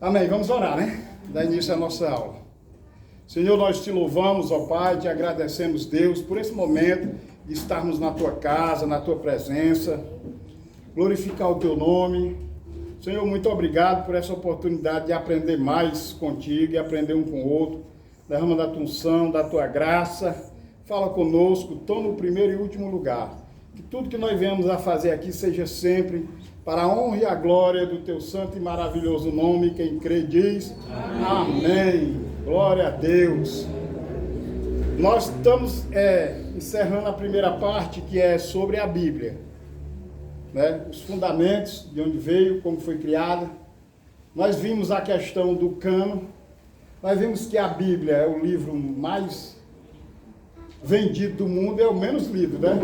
Amém. Vamos orar, né? Dar início à nossa aula. Senhor, nós te louvamos, ó Pai, te agradecemos, Deus, por esse momento de estarmos na tua casa, na tua presença, glorificar o teu nome. Senhor, muito obrigado por essa oportunidade de aprender mais contigo e aprender um com o outro. Derrama da tua unção, da tua graça. Fala conosco, toma o primeiro e último lugar. Que tudo que nós venhamos a fazer aqui seja sempre para a honra e a glória do teu santo e maravilhoso nome. Quem crê diz amém. Glória a Deus. Nós estamos encerrando a primeira parte, que é sobre a Bíblia, né? Os fundamentos, de onde veio, como foi criada. Nós vimos a questão do cânon. Nós vimos que a Bíblia é o livro mais vendido do mundo, é o menos lido, né?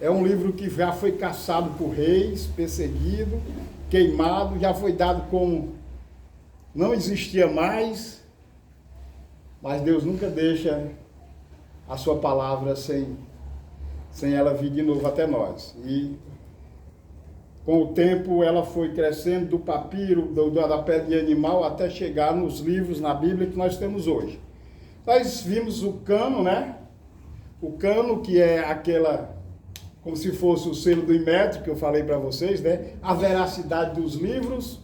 É um livro que já foi caçado por reis, perseguido, queimado, já foi dado como não existia mais, mas Deus nunca deixa a sua palavra sem ela vir de novo até nós. E com o tempo ela foi crescendo do papiro, da pele de animal, até chegar nos livros na Bíblia que nós temos hoje. Nós vimos o cânon, né? O cânon, que é aquela, como se fosse o selo do Inmetro, que eu falei para vocês, né? A veracidade dos livros.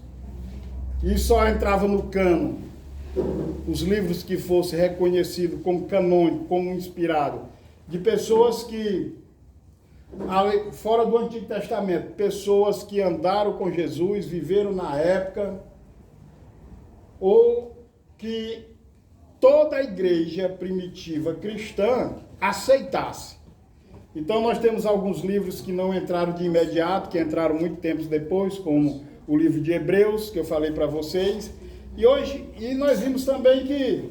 E só entrava no cânon os livros que fossem reconhecidos como canônico, como inspirado, de pessoas que, fora do Antigo Testamento, pessoas que andaram com Jesus, viveram na época, ou que toda a igreja primitiva cristã aceitasse. Então nós temos alguns livros que não entraram de imediato, que entraram muito tempo depois, como o livro de Hebreus, que eu falei para vocês. E nós vimos também que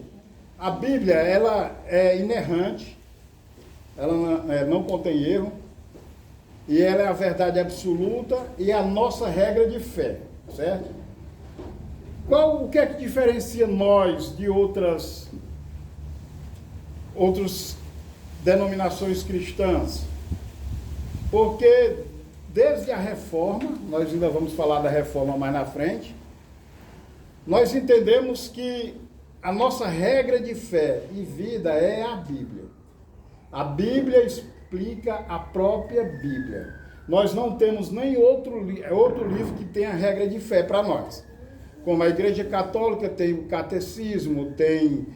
a Bíblia, ela é inerrante, ela não contém erro, e ela é a verdade absoluta e a nossa regra de fé, certo? O que é que diferencia nós de outras denominações cristãs? Porque desde a reforma, nós ainda vamos falar da reforma mais na frente, nós entendemos que a nossa regra de fé e vida é a Bíblia. A Bíblia explica a própria Bíblia. Nós não temos nem outro livro que tenha regra de fé para nós. Como a Igreja Católica tem o catecismo, tem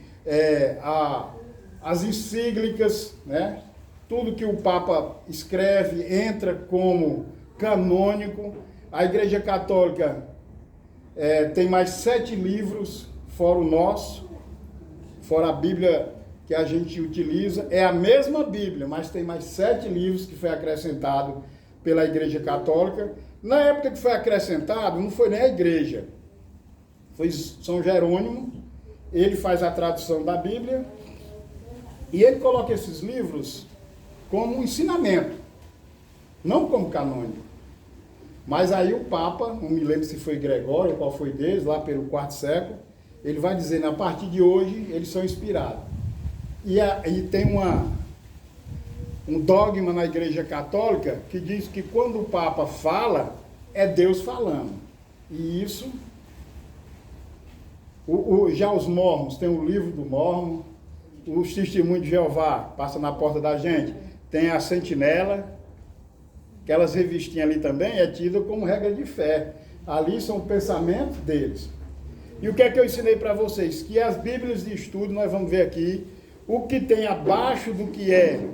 as encíclicas, né? Tudo que o Papa escreve entra como canônico. A Igreja Católica tem mais 7 livros, fora o nosso, fora a Bíblia que a gente utiliza. É a mesma Bíblia, mas tem mais 7 livros que foi acrescentado pela Igreja Católica. Na época que foi acrescentado, não foi nem a igreja, foi São Jerônimo. Ele faz a tradução da Bíblia e ele coloca esses livros como um ensinamento, não como canônico. Mas aí o Papa, não me lembro se foi Gregório, qual foi deles, lá pelo 4º século, ele vai dizer, a partir de hoje, eles são inspirados. E tem um dogma na Igreja Católica que diz que quando o Papa fala, é Deus falando. E isso, já os mormons, tem o livro do mormon, os testemunhos de Jeová, passa na porta da gente, tem a sentinela, aquelas revistinhas ali também é tida como regra de fé. Ali são o pensamento deles. E o que é que eu ensinei para vocês? Que as Bíblias de estudo, nós vamos ver aqui, o que tem abaixo do que é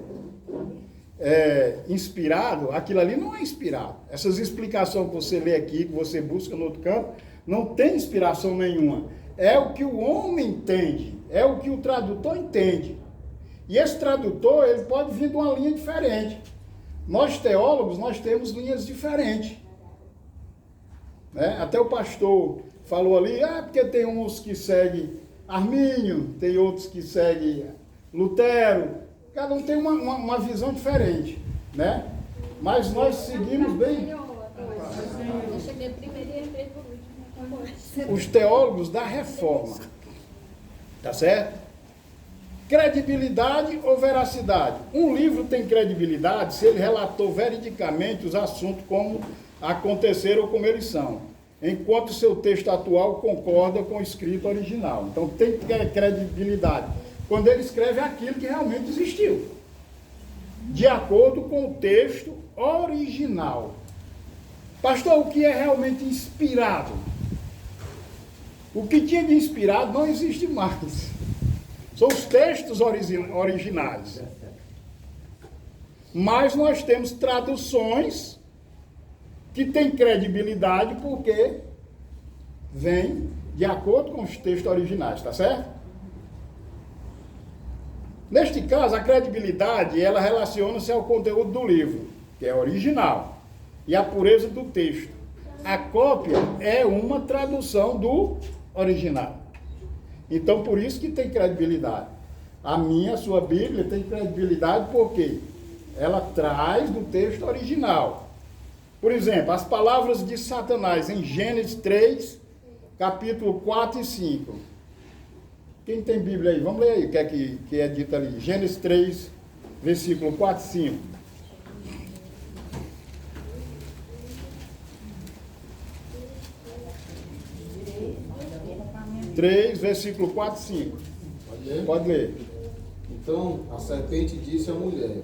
inspirado, aquilo ali não é inspirado. Essas explicações que você lê aqui, que você busca no outro campo, não tem inspiração nenhuma. É o que o homem entende, é o que o tradutor entende. E esse tradutor, ele pode vir de uma linha diferente. Nós teólogos, nós temos linhas diferentes, né? Até o pastor falou ali, porque tem uns que seguem Armínio, tem outros que seguem Lutero, cada um tem uma visão diferente, né? Mas nós seguimos bem os teólogos da reforma, tá certo? Credibilidade ou veracidade? Um livro tem credibilidade se ele relatou veridicamente os assuntos como aconteceram ou como eles são. enquanto o seu texto atual concorda com o escrito original. Então tem que ter credibilidade. Quando ele escreve aquilo que realmente existiu, de acordo com o texto original. Pastor, o que é realmente inspirado? O que tinha de inspirado não existe mais. São os textos originais. Mas nós temos traduções que têm credibilidade porque vêm de acordo com os textos originais, tá certo? Neste caso, a credibilidade, ela relaciona-se ao conteúdo do livro, que é original, e a pureza do texto. A cópia é uma tradução do original. Então, por isso que tem credibilidade. A sua Bíblia tem credibilidade porque ela traz do texto original. Por exemplo, as palavras de Satanás em Gênesis 3, capítulo 4 e 5. Quem tem Bíblia aí? Vamos ler aí o que é dito ali. Gênesis 3, versículo 4 e 5. 3, versículo 4 e 5. Pode ler? Pode ler. Então a serpente disse à mulher: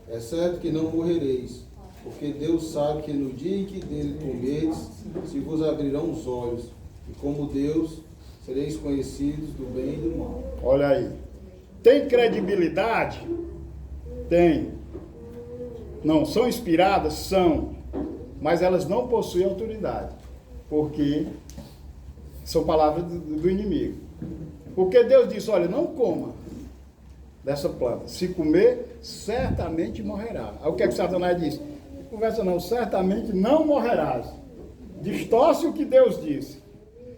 é certo que não morrereis, porque Deus sabe que no dia em que dele comerdes, se vos abrirão os olhos, e como Deus sereis conhecidos do bem e do mal. Olha aí. Tem credibilidade? Tem. Não, são inspiradas? São. Mas elas não possuem autoridade. Porque são palavras do inimigo. Porque Deus disse, olha, não coma dessa planta. Se comer, certamente morrerá. Aí o que é que Satanás disse? Conversa não, certamente não morrerás. Distorce o que Deus disse.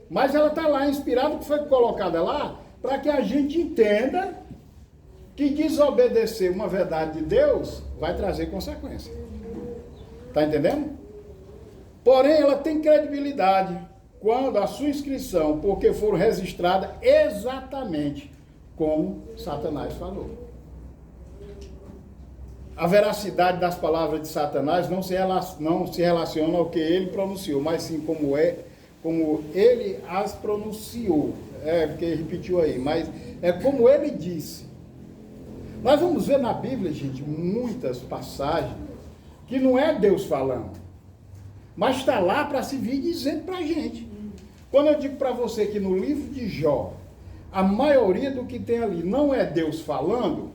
Mas ela está lá, inspirada, que foi colocada lá, para que a gente entenda que desobedecer uma verdade de Deus vai trazer consequência. Está entendendo? Porém, ela tem credibilidade quando a sua inscrição, porque foram registradas exatamente como Satanás falou. A veracidade das palavras de Satanás não se relaciona ao que ele pronunciou, mas sim como ele as pronunciou. Porque repetiu aí, mas é como ele disse. Nós vamos ver na Bíblia, gente, muitas passagens que não é Deus falando, mas está lá para se vir dizendo para a gente. Quando eu digo para você que no livro de Jó, a maioria do que tem ali não é Deus falando,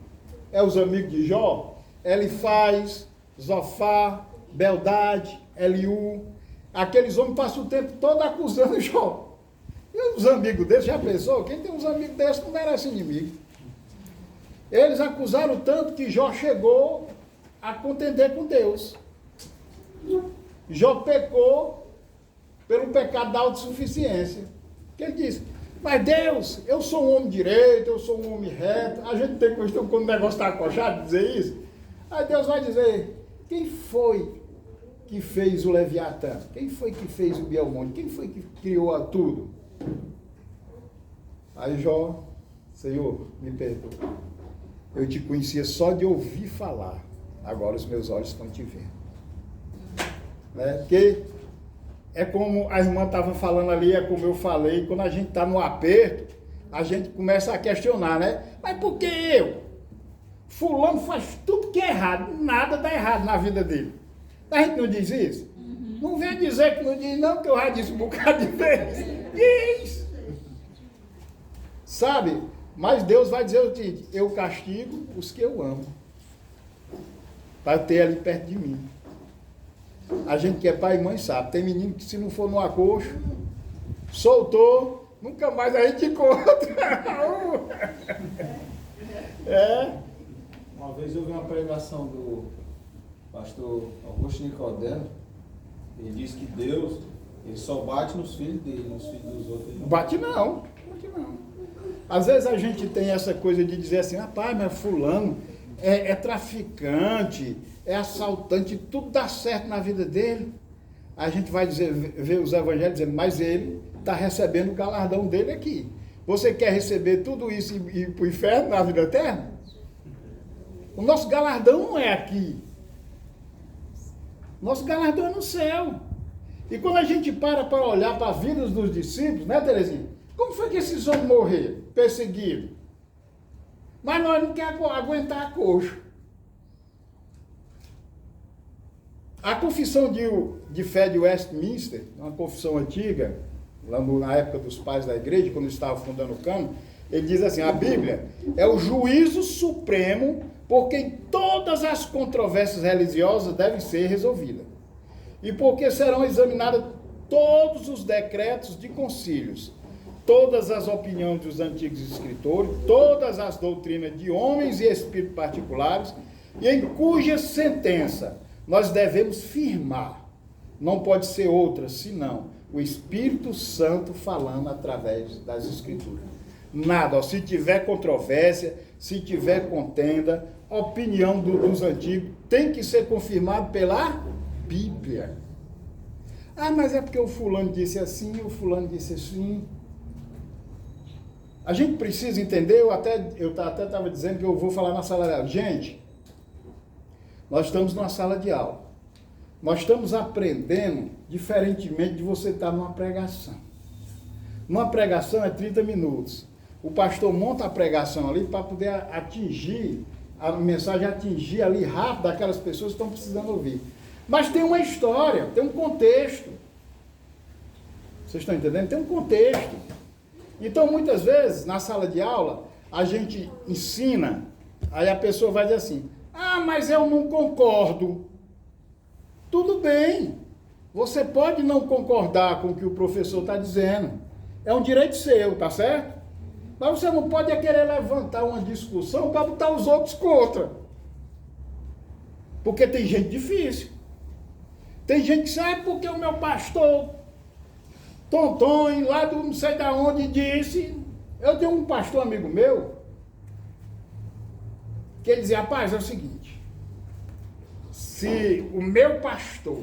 é os amigos de Jó, Elifaz, Zofar, Beldade, Eliú, aqueles homens passam o tempo todo acusando Jó. E os amigos desses, já pensou? Quem tem uns amigos desses não merece inimigo. Eles acusaram tanto que Jó chegou a contender com Deus. Jó pecou pelo pecado da autossuficiência. Que ele disse, mas Deus, eu sou um homem direito, eu sou um homem reto. A gente tem costume, quando o negócio está acochado, dizer isso. Aí Deus vai dizer, quem foi que fez o Leviatã? Quem foi que fez o Belmonte? Quem foi que criou tudo? Aí Jó, Senhor, me perdoa. Eu te conhecia só de ouvir falar. Agora os meus olhos estão te vendo. Né? Porque é como a irmã estava falando ali, é como eu falei, quando a gente está no aperto, a gente começa a questionar, né? Mas por que eu? Fulano faz tudo que é errado, nada dá errado na vida dele. A gente não diz isso? Não vem dizer que não diz, não, que eu já disse um bocado de vez. Diz! Sabe? Mas Deus vai dizer o seguinte, eu castigo os que eu amo. Para ter ali perto de mim. A gente que é pai e mãe sabe, tem menino que se não for no acocho, soltou, nunca mais a gente encontra. Uma vez eu vi uma pregação do pastor Augusto Nicodemo, ele disse que Deus, ele só bate nos filhos dele, nos filhos dos outros. Ele não Bate não. Às vezes a gente tem essa coisa de dizer assim, rapaz, mas fulano é traficante, é assaltante, tudo dá certo na vida dele. A gente vai dizer, ver os evangelhos dizendo, mas ele está recebendo o galardão dele aqui. Você quer receber tudo isso e ir para o inferno na vida eterna? O nosso galardão não é aqui. Nosso galardão é no céu. E quando a gente para olhar para a vida dos discípulos, né, Terezinha? Como foi que esses homens morreram, perseguidos? Mas nós não queremos aguentar a coxa. A confissão de fé de Westminster, uma confissão antiga, lá na época dos pais da igreja, quando estavam fundando o cânon, ele diz assim, a Bíblia é o juízo supremo por quem todas as controvérsias religiosas devem ser resolvidas. E porque serão examinados todos os decretos de concílios, todas as opiniões dos antigos escritores, todas as doutrinas de homens e espíritos particulares, e em cuja sentença nós devemos firmar. Não pode ser outra, senão o Espírito Santo falando através das Escrituras. Nada, ó, se tiver controvérsia, se tiver contenda, a opinião dos antigos tem que ser confirmada pela Bíblia. Ah, mas é porque o fulano disse assim, o fulano disse assim. A gente precisa entender, eu até estava dizendo que eu vou falar na sala de aula. Gente, nós estamos numa sala de aula. Nós estamos aprendendo diferentemente de você estar numa pregação. Numa pregação é 30 minutos. O pastor monta a pregação ali para poder atingir, a mensagem atingir ali rápido aquelas pessoas que estão precisando ouvir. Mas tem uma história, tem um contexto. Vocês estão entendendo? Tem um contexto. Então, muitas vezes, na sala de aula, a gente ensina, aí a pessoa vai dizer assim, ah, mas eu não concordo. Tudo bem, você pode não concordar com o que o professor está dizendo. É um direito seu, tá certo? Mas você não pode querer levantar uma discussão para botar os outros contra. Porque tem gente difícil. Tem gente que sabe porque o meu pastor Tonton, lá do não sei da onde, disse. Eu tenho um pastor amigo meu que ele dizia, rapaz, é o seguinte, se o meu pastor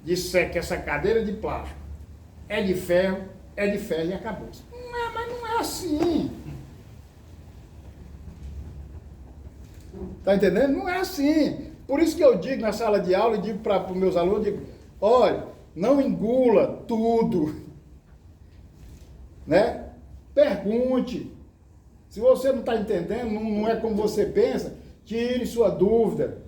disser que essa cadeira de plástico é de ferro e acabou. Não, mas não é assim. Está entendendo? Não é assim. Por isso que eu digo na sala de aula, eu digo para os meus alunos, digo, olha, não engula tudo, né? Pergunte. Se você não está entendendo, não é como você pensa, tire sua dúvida.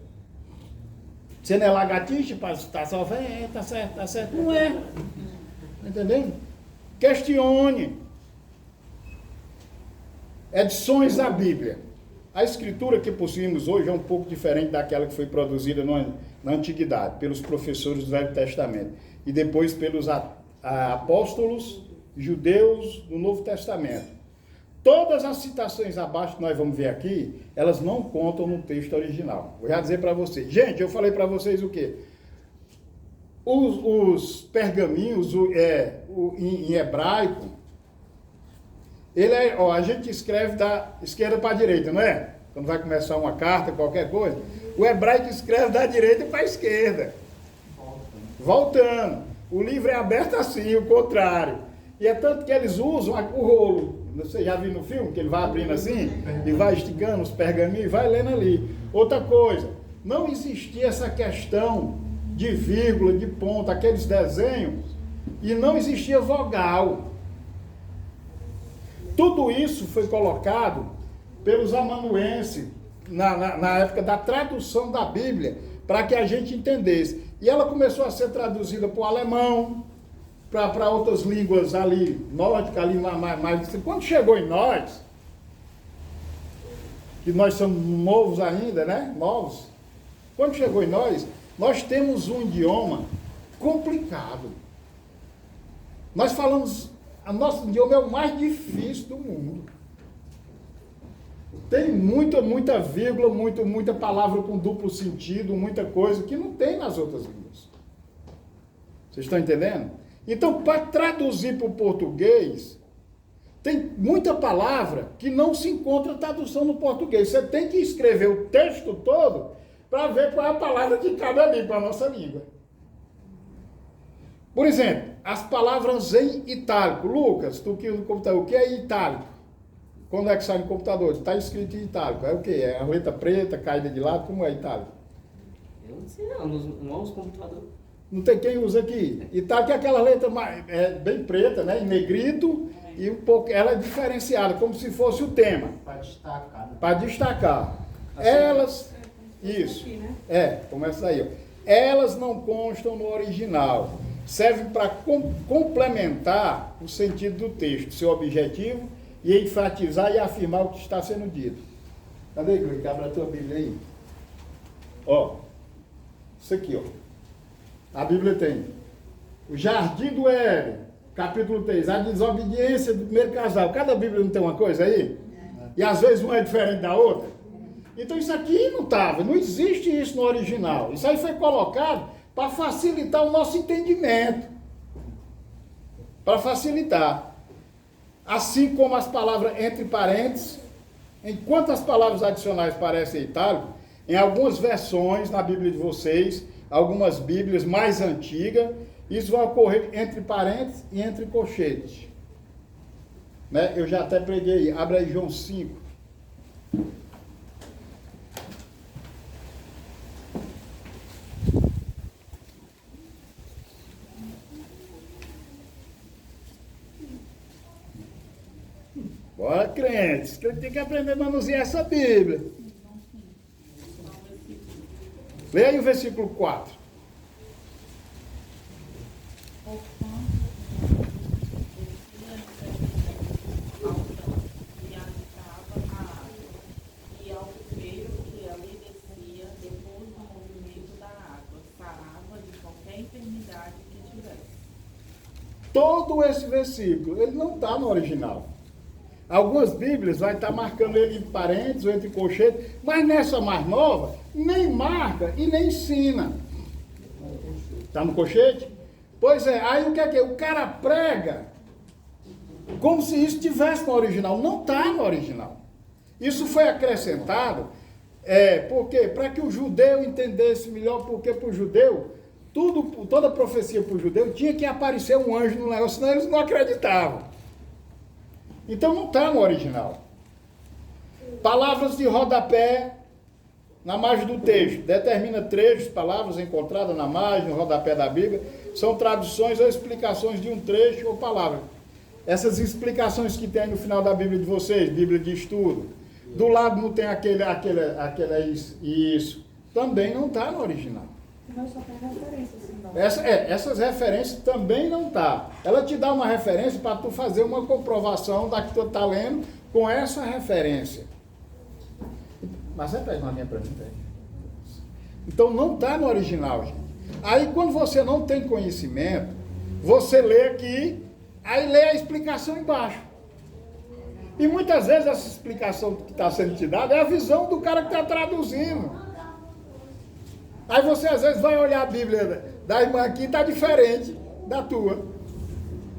Você não é lagartixa para estar só, tá certo. Não é. Tá entendendo? Questione. Edições da Bíblia. A escritura que possuímos hoje é um pouco diferente daquela que foi produzida na antiguidade, pelos professores do Velho Testamento, e depois pelos apóstolos judeus do Novo Testamento. Todas as citações abaixo que nós vamos ver aqui, elas não contam no texto original. Vou já dizer para vocês. Gente, eu falei para vocês o quê? Os pergaminhos em hebraico, a gente escreve da esquerda para a direita, não é? Quando vai começar uma carta, qualquer coisa. O hebraico escreve da direita para a esquerda. Voltando. O livro é aberto assim, o contrário. E é tanto que eles usam o rolo. Você já viu no filme que ele vai abrindo assim? E vai esticando os pergaminhos e vai lendo ali. Outra coisa, não existia essa questão de vírgula, de ponto, aqueles desenhos, e não existia vogal. Tudo isso foi colocado pelos amanuenses na época da tradução da Bíblia, para que a gente entendesse. E ela começou a ser traduzida para o alemão, para outras línguas ali, nórdicas, ali mais. Quando chegou em nós, que nós somos novos ainda, né? Novos. Quando chegou em nós temos um idioma complicado. Nós falamos, o nosso idioma é o mais difícil do mundo. Tem muita vírgula, muita palavra com duplo sentido, muita coisa que não tem nas outras línguas. Vocês estão entendendo? Então, para traduzir para o português, tem muita palavra que não se encontra tradução no português. Você tem que escrever o texto todo para ver qual é a palavra que cabe ali para a nossa língua. Por exemplo, as palavras em itálico. Lucas, tu que no computador, o que é itálico? Quando é que sai no computador? Está escrito em itálico. É o quê? É a letra preta, caída de lado? Como é itálico? Eu não sei não, não uso computador. Não tem quem usa aqui. E tá aqui aquela letra bem preta, né? Em negrito, e um pouco, ela é diferenciada, como se fosse o tema. Para destacar. Né? Para destacar. Assim, Elas, isso, como essa aí, ó. Elas não constam no original. Servem para complementar o sentido do texto, seu objetivo, e enfatizar e afirmar o que está sendo dito. Cadê, Glick? Abre a tua Bíblia aí. Ó, isso aqui, ó. A Bíblia tem o Jardim do Éden, capítulo 3, a desobediência do primeiro casal. Cada Bíblia não tem uma coisa aí? E às vezes uma é diferente da outra. Então isso aqui não estava, não existe isso no original. Isso aí foi colocado para facilitar o nosso entendimento. Para facilitar. Assim como as palavras entre parênteses, enquanto as palavras adicionais parecem itálico, em algumas versões na Bíblia de vocês, algumas Bíblias mais antigas, isso vai ocorrer entre parênteses e entre colchetes. Né? Eu já até preguei, abre aí João 5. Bora, crentes, que tem que aprender a manusear essa Bíblia. Leia aí o versículo 4. Todo esse versículo, ele não está no original. Algumas Bíblias vai estar marcando ele entre parênteses ou entre colchetes, mas nessa mais nova, nem marca e nem ensina. Está no colchete? Pois é, aí o que é que? O cara prega como se isso estivesse no original. Não está no original. Isso foi acrescentado, por quê? Para que o judeu entendesse melhor, porque para o judeu, toda profecia para o judeu tinha que aparecer um anjo no negócio, senão eles não acreditavam. Então não está no original. Palavras de rodapé na margem do texto. Determina trechos, palavras encontradas na margem, no rodapé da Bíblia. São traduções ou explicações de um trecho ou palavra. Essas explicações que tem no final da Bíblia de vocês, Bíblia de estudo. Do lado não tem isso. Também não está no original. Mas só tem referência, assim, não. Essas referências também não tá. Ela te dá uma referência para tu fazer uma comprovação da que tu está lendo com essa referência. Mas você pega uma linha para mim, velho. Então não está no original, gente. Aí quando você não tem conhecimento, você lê aqui, aí lê a explicação embaixo. E muitas vezes essa explicação que está sendo te dada é a visão do cara que está traduzindo. Aí você às vezes vai olhar a Bíblia da irmã aqui e está diferente da tua.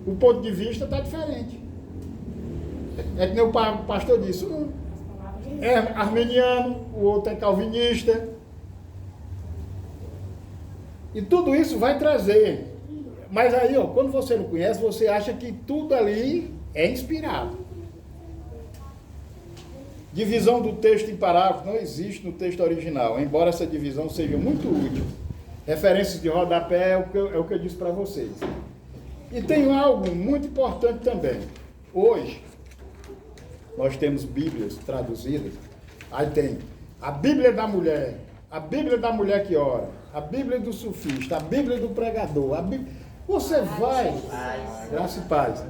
O ponto de vista está diferente. É que nem o pastor disse, um é armeniano, o outro é calvinista. E tudo isso vai trazer. Mas aí, ó, quando você não conhece, você acha que tudo ali é inspirado. Divisão do texto em parágrafos não existe no texto original, embora essa divisão seja muito útil. Referências de rodapé é o que eu disse para vocês. E tem algo muito importante também. Hoje, nós temos Bíblias traduzidas. Aí tem a Bíblia da mulher que ora, a Bíblia do sufista, a Bíblia do pregador. Você vai, graça e paz,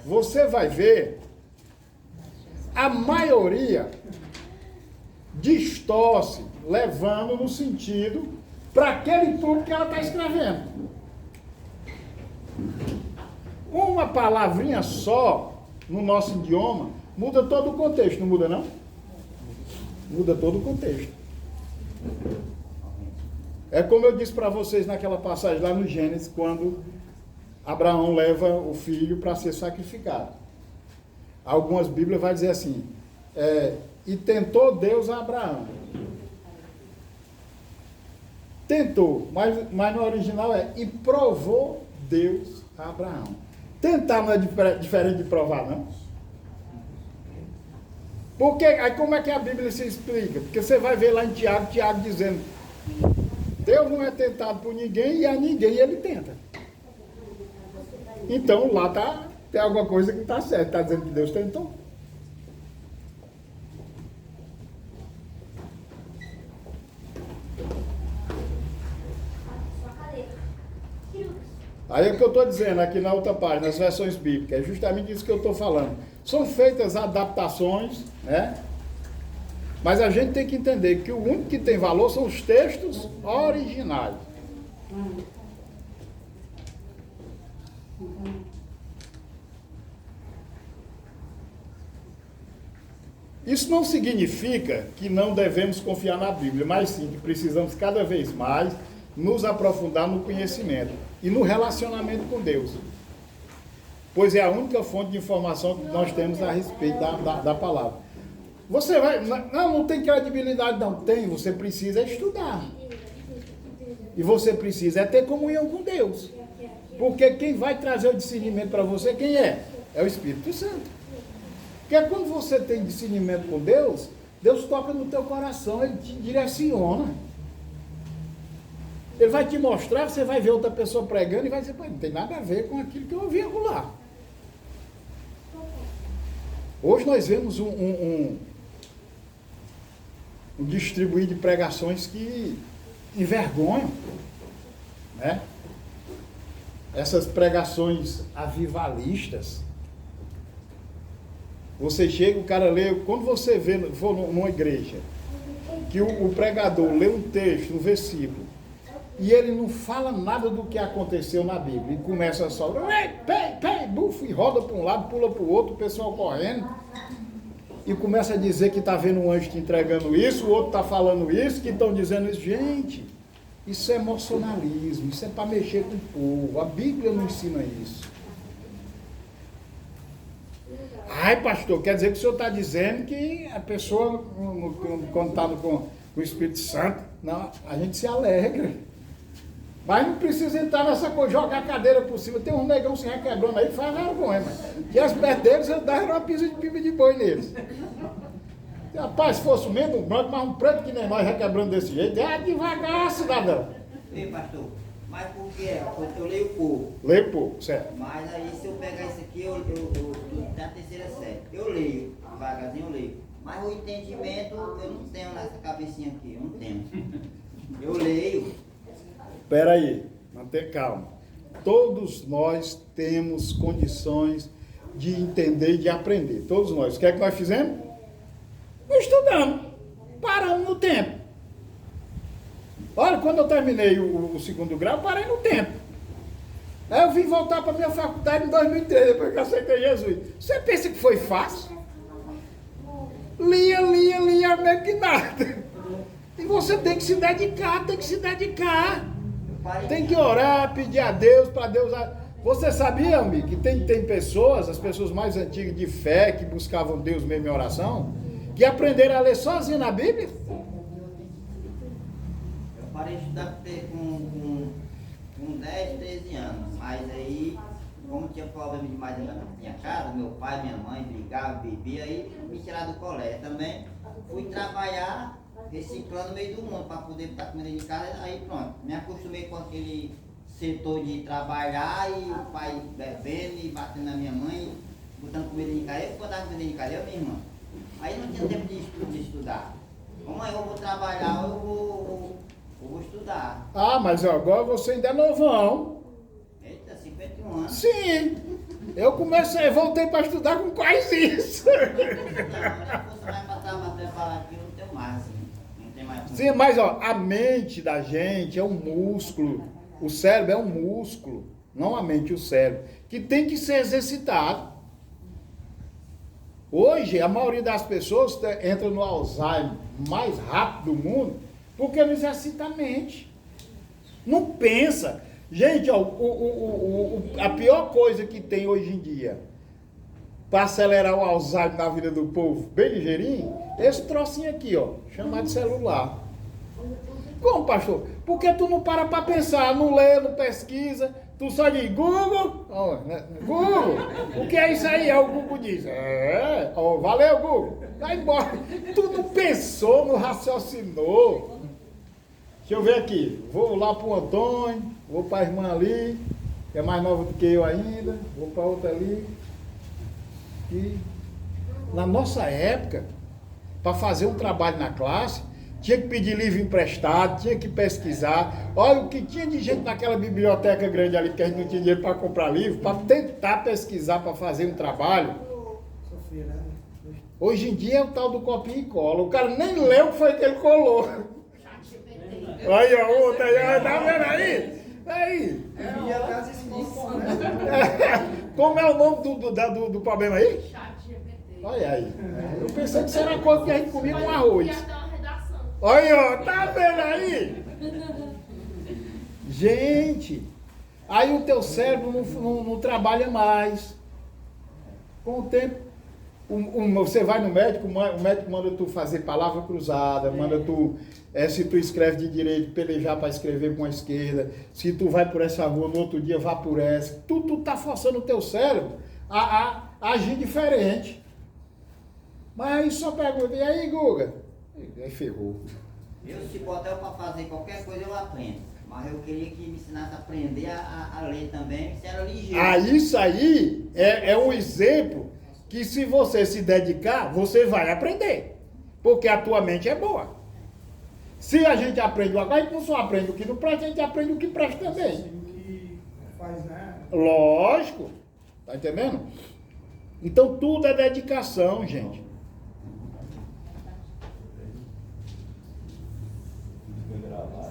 você vai ver, a maioria distorce, levando no sentido para aquele público que ela está escrevendo. Uma palavrinha só, no nosso idioma, muda todo o contexto, não muda não? Muda todo o contexto. É como eu disse para vocês naquela passagem lá no Gênesis, quando Abraão leva o filho para ser sacrificado. Algumas Bíblias vão dizer assim, e tentou Deus a Abraão. Tentou, mas no original e provou Deus a Abraão. Tentar não é diferente de provar, não? Porque, aí como é que a Bíblia se explica? Porque você vai ver lá em Tiago dizendo, Deus não é tentado por ninguém e a ninguém ele tenta. Então lá tem alguma coisa que não está certa. Está dizendo que Deus tentou. Aí é o que eu estou dizendo aqui na outra página, nas versões bíblicas, é justamente isso que eu estou falando. São feitas adaptações, né? Mas a gente tem que entender que o único que tem valor são os textos originais. Isso não significa que não devemos confiar na Bíblia, mas sim que precisamos cada vez mais nos aprofundar no conhecimento e no relacionamento com Deus. Pois é a única fonte de informação que nós temos a respeito da palavra. Você vai... Não tem credibilidade, não. Tem, você precisa estudar. E você precisa ter comunhão com Deus. Porque quem vai trazer o discernimento para você, quem é? É o Espírito Santo. Porque quando você tem discernimento com Deus, Deus toca no teu coração, Ele te direciona. Ele vai te mostrar, você vai ver outra pessoa pregando e vai dizer, não tem nada a ver com aquilo que eu ouvi lá. Hoje nós vemos um distribuir de pregações que envergonham, né? Essas pregações avivalistas. Você chega, o cara lê, quando você for numa igreja, que o pregador lê um texto, um versículo, e ele não fala nada do que aconteceu na Bíblia, e começa só, bufo, e roda para um lado, pula para o outro, o pessoal correndo, e começa a dizer que está vendo um anjo te entregando isso, o outro está falando isso, que estão dizendo isso. Gente, isso é emocionalismo, isso é para mexer com o povo, a Bíblia não ensina isso. Ai, pastor, quer dizer que o senhor está dizendo que a pessoa, quando está com o Espírito Santo, não, a gente se alegra. Mas não precisa entrar nessa coisa, jogar a cadeira por cima. Tem um negão se requebrando aí, faz vergonha, mas que as perto deles, eu dava uma pisa de pipa de boi neles. Rapaz, se fosse o mesmo branco, mas um preto que nem nós requebrando desse jeito, devagar, cidadão. Ei, pastor, mas por que é? Porque eu leio pouco. Leio pouco, certo. Mas aí se eu pegar isso aqui, eu na terceira série. Eu leio, devagarzinho eu leio. Mas o entendimento eu não tenho nessa cabecinha aqui, eu não tenho. Eu leio. Espera aí, manter calma. Todos nós temos condições de entender e de aprender. Todos nós. O que é que nós fizemos? Nós estudamos. Paramos no tempo. Olha, quando eu terminei o segundo grau, eu parei no tempo. Aí eu vim voltar para a minha faculdade em 2013, depois que eu aceitei Jesus. Você pensa que foi fácil? Lia, mesmo que nada. E você tem que se dedicar, Tem que orar, pedir a Deus, para Deus... Você sabia, amigo, que tem pessoas, as pessoas mais antigas de fé, que buscavam Deus mesmo em oração, que aprenderam a ler sozinho na Bíblia? Eu parei de estudar com 10, 13 anos, mas aí, como tinha problema demais na minha casa, meu pai, minha mãe brigavam, bebia, aí me tiraram do colégio também. Fui trabalhar, reciclando no meio do mundo, para poder botar comida em casa, aí pronto, me acostumei com aquele setor de trabalhar e o pai bebendo e batendo na minha mãe, botando comida em casa, eu botava comida em casa, eu minha irmã. Aí não tinha tempo de estudar. Mamãe, eu vou trabalhar, eu vou estudar. Ah, mas agora você ainda é novão. Eita, 51 anos. Sim, eu voltei para estudar com quase isso. Não, se fosse mais para preparar aqui, eu não tenho mais, assim. Não tem mais. Sim, mas a mente da gente é um músculo. O cérebro é um músculo, não a mente, o cérebro, que tem que ser exercitado. Hoje, a maioria das pessoas entra no Alzheimer mais rápido do mundo porque não exercita a mente. Não pensa. Gente, a pior coisa que tem hoje em dia para acelerar o Alzheimer na vida do povo, bem ligeirinho, é esse trocinho aqui, chamado celular. Como, pastor? Porque tu não para pensar, não lê, não pesquisa, tu só diz Google, Google, o que é isso aí? O Google diz, valeu Google, vai embora. Tu não pensou, não raciocinou. Deixa eu ver aqui. Vou lá para o Antônio, vou para a irmã ali, que é mais nova do que eu ainda, vou para outra ali. E na nossa época, para fazer um trabalho na classe, tinha que pedir livro emprestado, tinha que pesquisar. Olha o que tinha de gente naquela biblioteca grande ali, que a gente não tinha dinheiro para comprar livro, para tentar pesquisar, para fazer um trabalho. Hoje em dia é o tal do copia e cola. O cara nem leu o que foi que ele colou. Aí, ó, outra aí, tá vendo aí? Aí. Como é o nome do problema aí? Olha aí. Eu pensei que isso era uma coisa que a gente comia com arroz. Olha, ó, tá vendo aí? Gente, aí o teu cérebro não trabalha mais. Com o tempo, você vai no médico, o médico manda tu fazer palavra cruzada, manda tu, se tu escreve de direito, pelejar para escrever com a esquerda. Se tu vai por essa rua, no outro dia vá por essa. Tu tá forçando o teu cérebro a agir diferente. Mas aí só pergunta, e aí, Guga? Aí ferrou. Eu, se botar para fazer qualquer coisa, eu aprendo. Mas eu queria que me ensinasse a aprender a ler também, se era ligeiro. Ah, isso aí é um exemplo que se você se dedicar, você vai aprender. Porque a tua mente é boa. Se a gente aprende uma coisa, a gente não só aprende o que não presta, a gente aprende o que presta também. Lógico. Tá entendendo? Então tudo é dedicação, gente.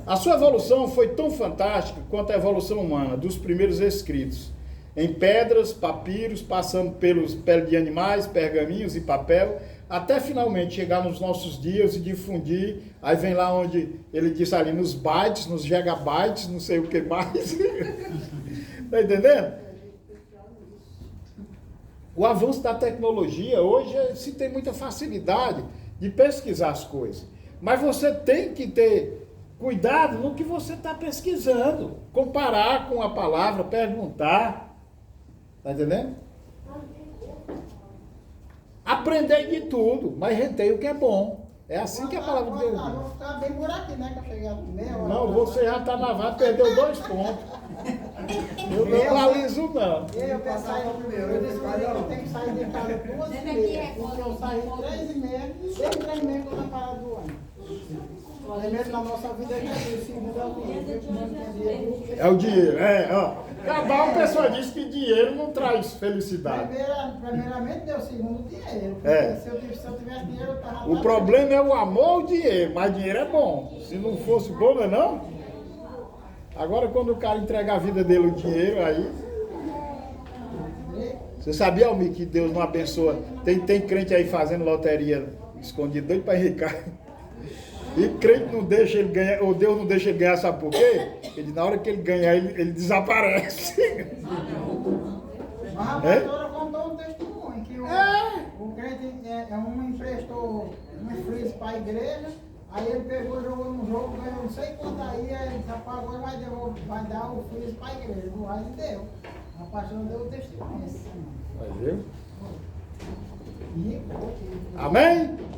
A sua evolução foi tão fantástica quanto a evolução humana, dos primeiros escritos. Em pedras, papiros, passando pelos peles de animais, pergaminhos e papel, até finalmente chegar nos nossos dias e difundir. Aí vem lá onde ele disse ali, nos bytes, nos gigabytes, não sei o que mais. Tá entendendo? O avanço da tecnologia, hoje se tem muita facilidade de pesquisar as coisas. Mas você tem que ter cuidado no que você está pesquisando. Comparar com a palavra, perguntar. Está entendendo? Aprender de tudo, mas retém o que é bom. É assim que a palavra de Deus diz. Vou ficar bem por aqui, né? Que eu cheguei a comer. Não, você já está na vaga, perdeu 2 pontos. Eu não analiso, não. Eu pensava primeiro, eu disse que eu tenho que sair de casa 2h30, porque eu saí 3h30, desde 3h30 que eu estou parado do ano. Realmente na nossa vida é que segundo é o dinheiro. É o dinheiro, ó. Cada uma pessoa diz que dinheiro não traz felicidade. Primeiramente deu segundo dinheiro. Se eu tivesse dinheiro, eu estava. O problema é o amor ao dinheiro, mas dinheiro é bom. Se não fosse bom, não é não? Agora quando o cara entrega a vida dele o dinheiro, aí. Você sabia, Almir, que Deus não abençoa? Tem crente aí fazendo loteria escondido, doido para enricar. E crente não deixa ele ganhar, ou Deus não deixa ele ganhar, sabe por quê? Ele, na hora que ele ganhar, ele desaparece. Mas a pastora contou um testemunho que o crente um emprestou um freezer para a igreja, aí ele pegou, jogou no jogo, ganhou não sei quanto aí ele disse, rapaz, agora vai dar o freezer para a igreja. Aí deu. A pastora deu o testemunho essa semana. Vai ver? Amém?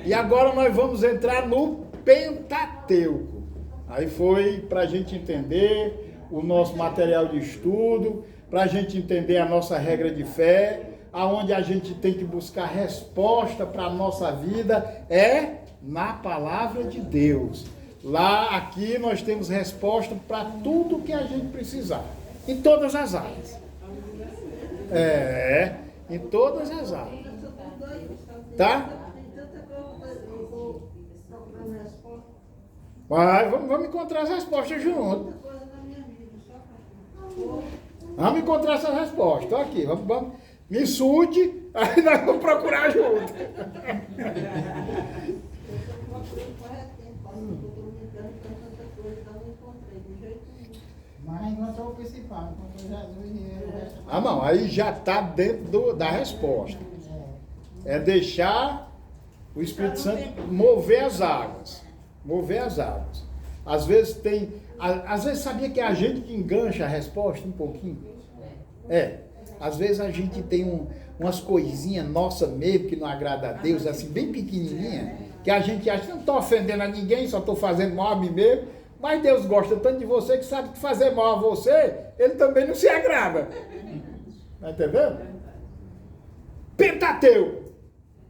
E agora nós vamos entrar no Pentateuco. Aí foi para a gente entender o nosso material de estudo, para a gente entender a nossa regra de fé, aonde a gente tem que buscar resposta para a nossa vida é na palavra de Deus. Lá, aqui nós temos resposta para tudo que a gente precisar, em todas as áreas. Em todas as áreas. Tá? Vai, vamos encontrar as respostas juntos. Vamos encontrar essas respostas. Estou aqui, vamos. Me insulte, aí nós vamos procurar junto. Mas encontrou o principal, encontrou Jesus e o resto. Não, aí já está dentro da resposta. É deixar o Espírito Santo mover as águas. Mover as águas. Às vezes sabia que é a gente que engancha a resposta um pouquinho? Às vezes a gente tem umas coisinhas nossa mesmo que não agrada a Deus, assim, bem pequenininha, que a gente acha que não estou ofendendo a ninguém, só estou fazendo mal a mim mesmo, Mas Deus gosta tanto de você que sabe que fazer mal a você, ele também não se agrada. Tá entendendo? Pentateuco.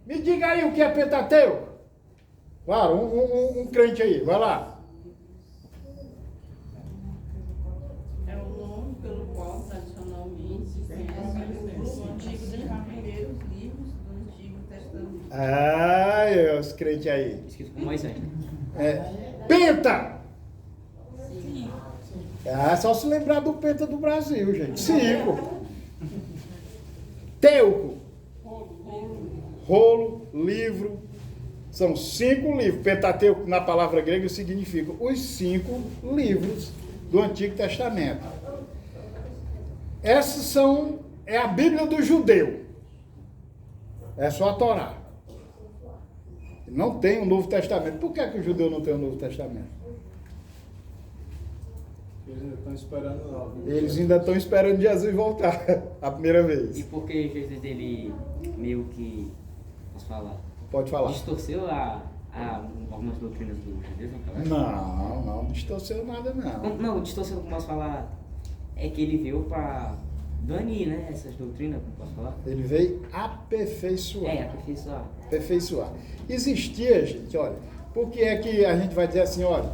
Me diga aí o que é Pentateuco. Claro, um crente aí, vai lá. É o nome pelo qual tradicionalmente se conhece o Antigo dos primeiros livros do Antigo Testamento. Ah, os crentes aí. Escrito por Moisés. Penta! Sim. É só se lembrar do Penta do Brasil, gente. 5. Teuco. Rolo, livro. São 5 livros. Pentateuco, na palavra grega, significa os 5 livros do Antigo Testamento. Essas é a Bíblia do judeu. É só a Torá. Não tem o Novo Testamento. Por que o judeu não tem o Novo Testamento? Eles ainda estão esperando algo. Eles ainda estão esperando Jesus voltar a primeira E vez. porque Jesus, ele meio que, posso falar, Pode falar. distorceu algumas doutrinas dos judeus naquela época? Não distorceu nada, não. Não, distorceu, como posso falar, é que ele veio para banir, né, essas doutrinas, como posso falar? Ele veio aperfeiçoar. Aperfeiçoar. Aperfeiçoar. Existia, gente, olha, por que é que a gente vai dizer assim, olha,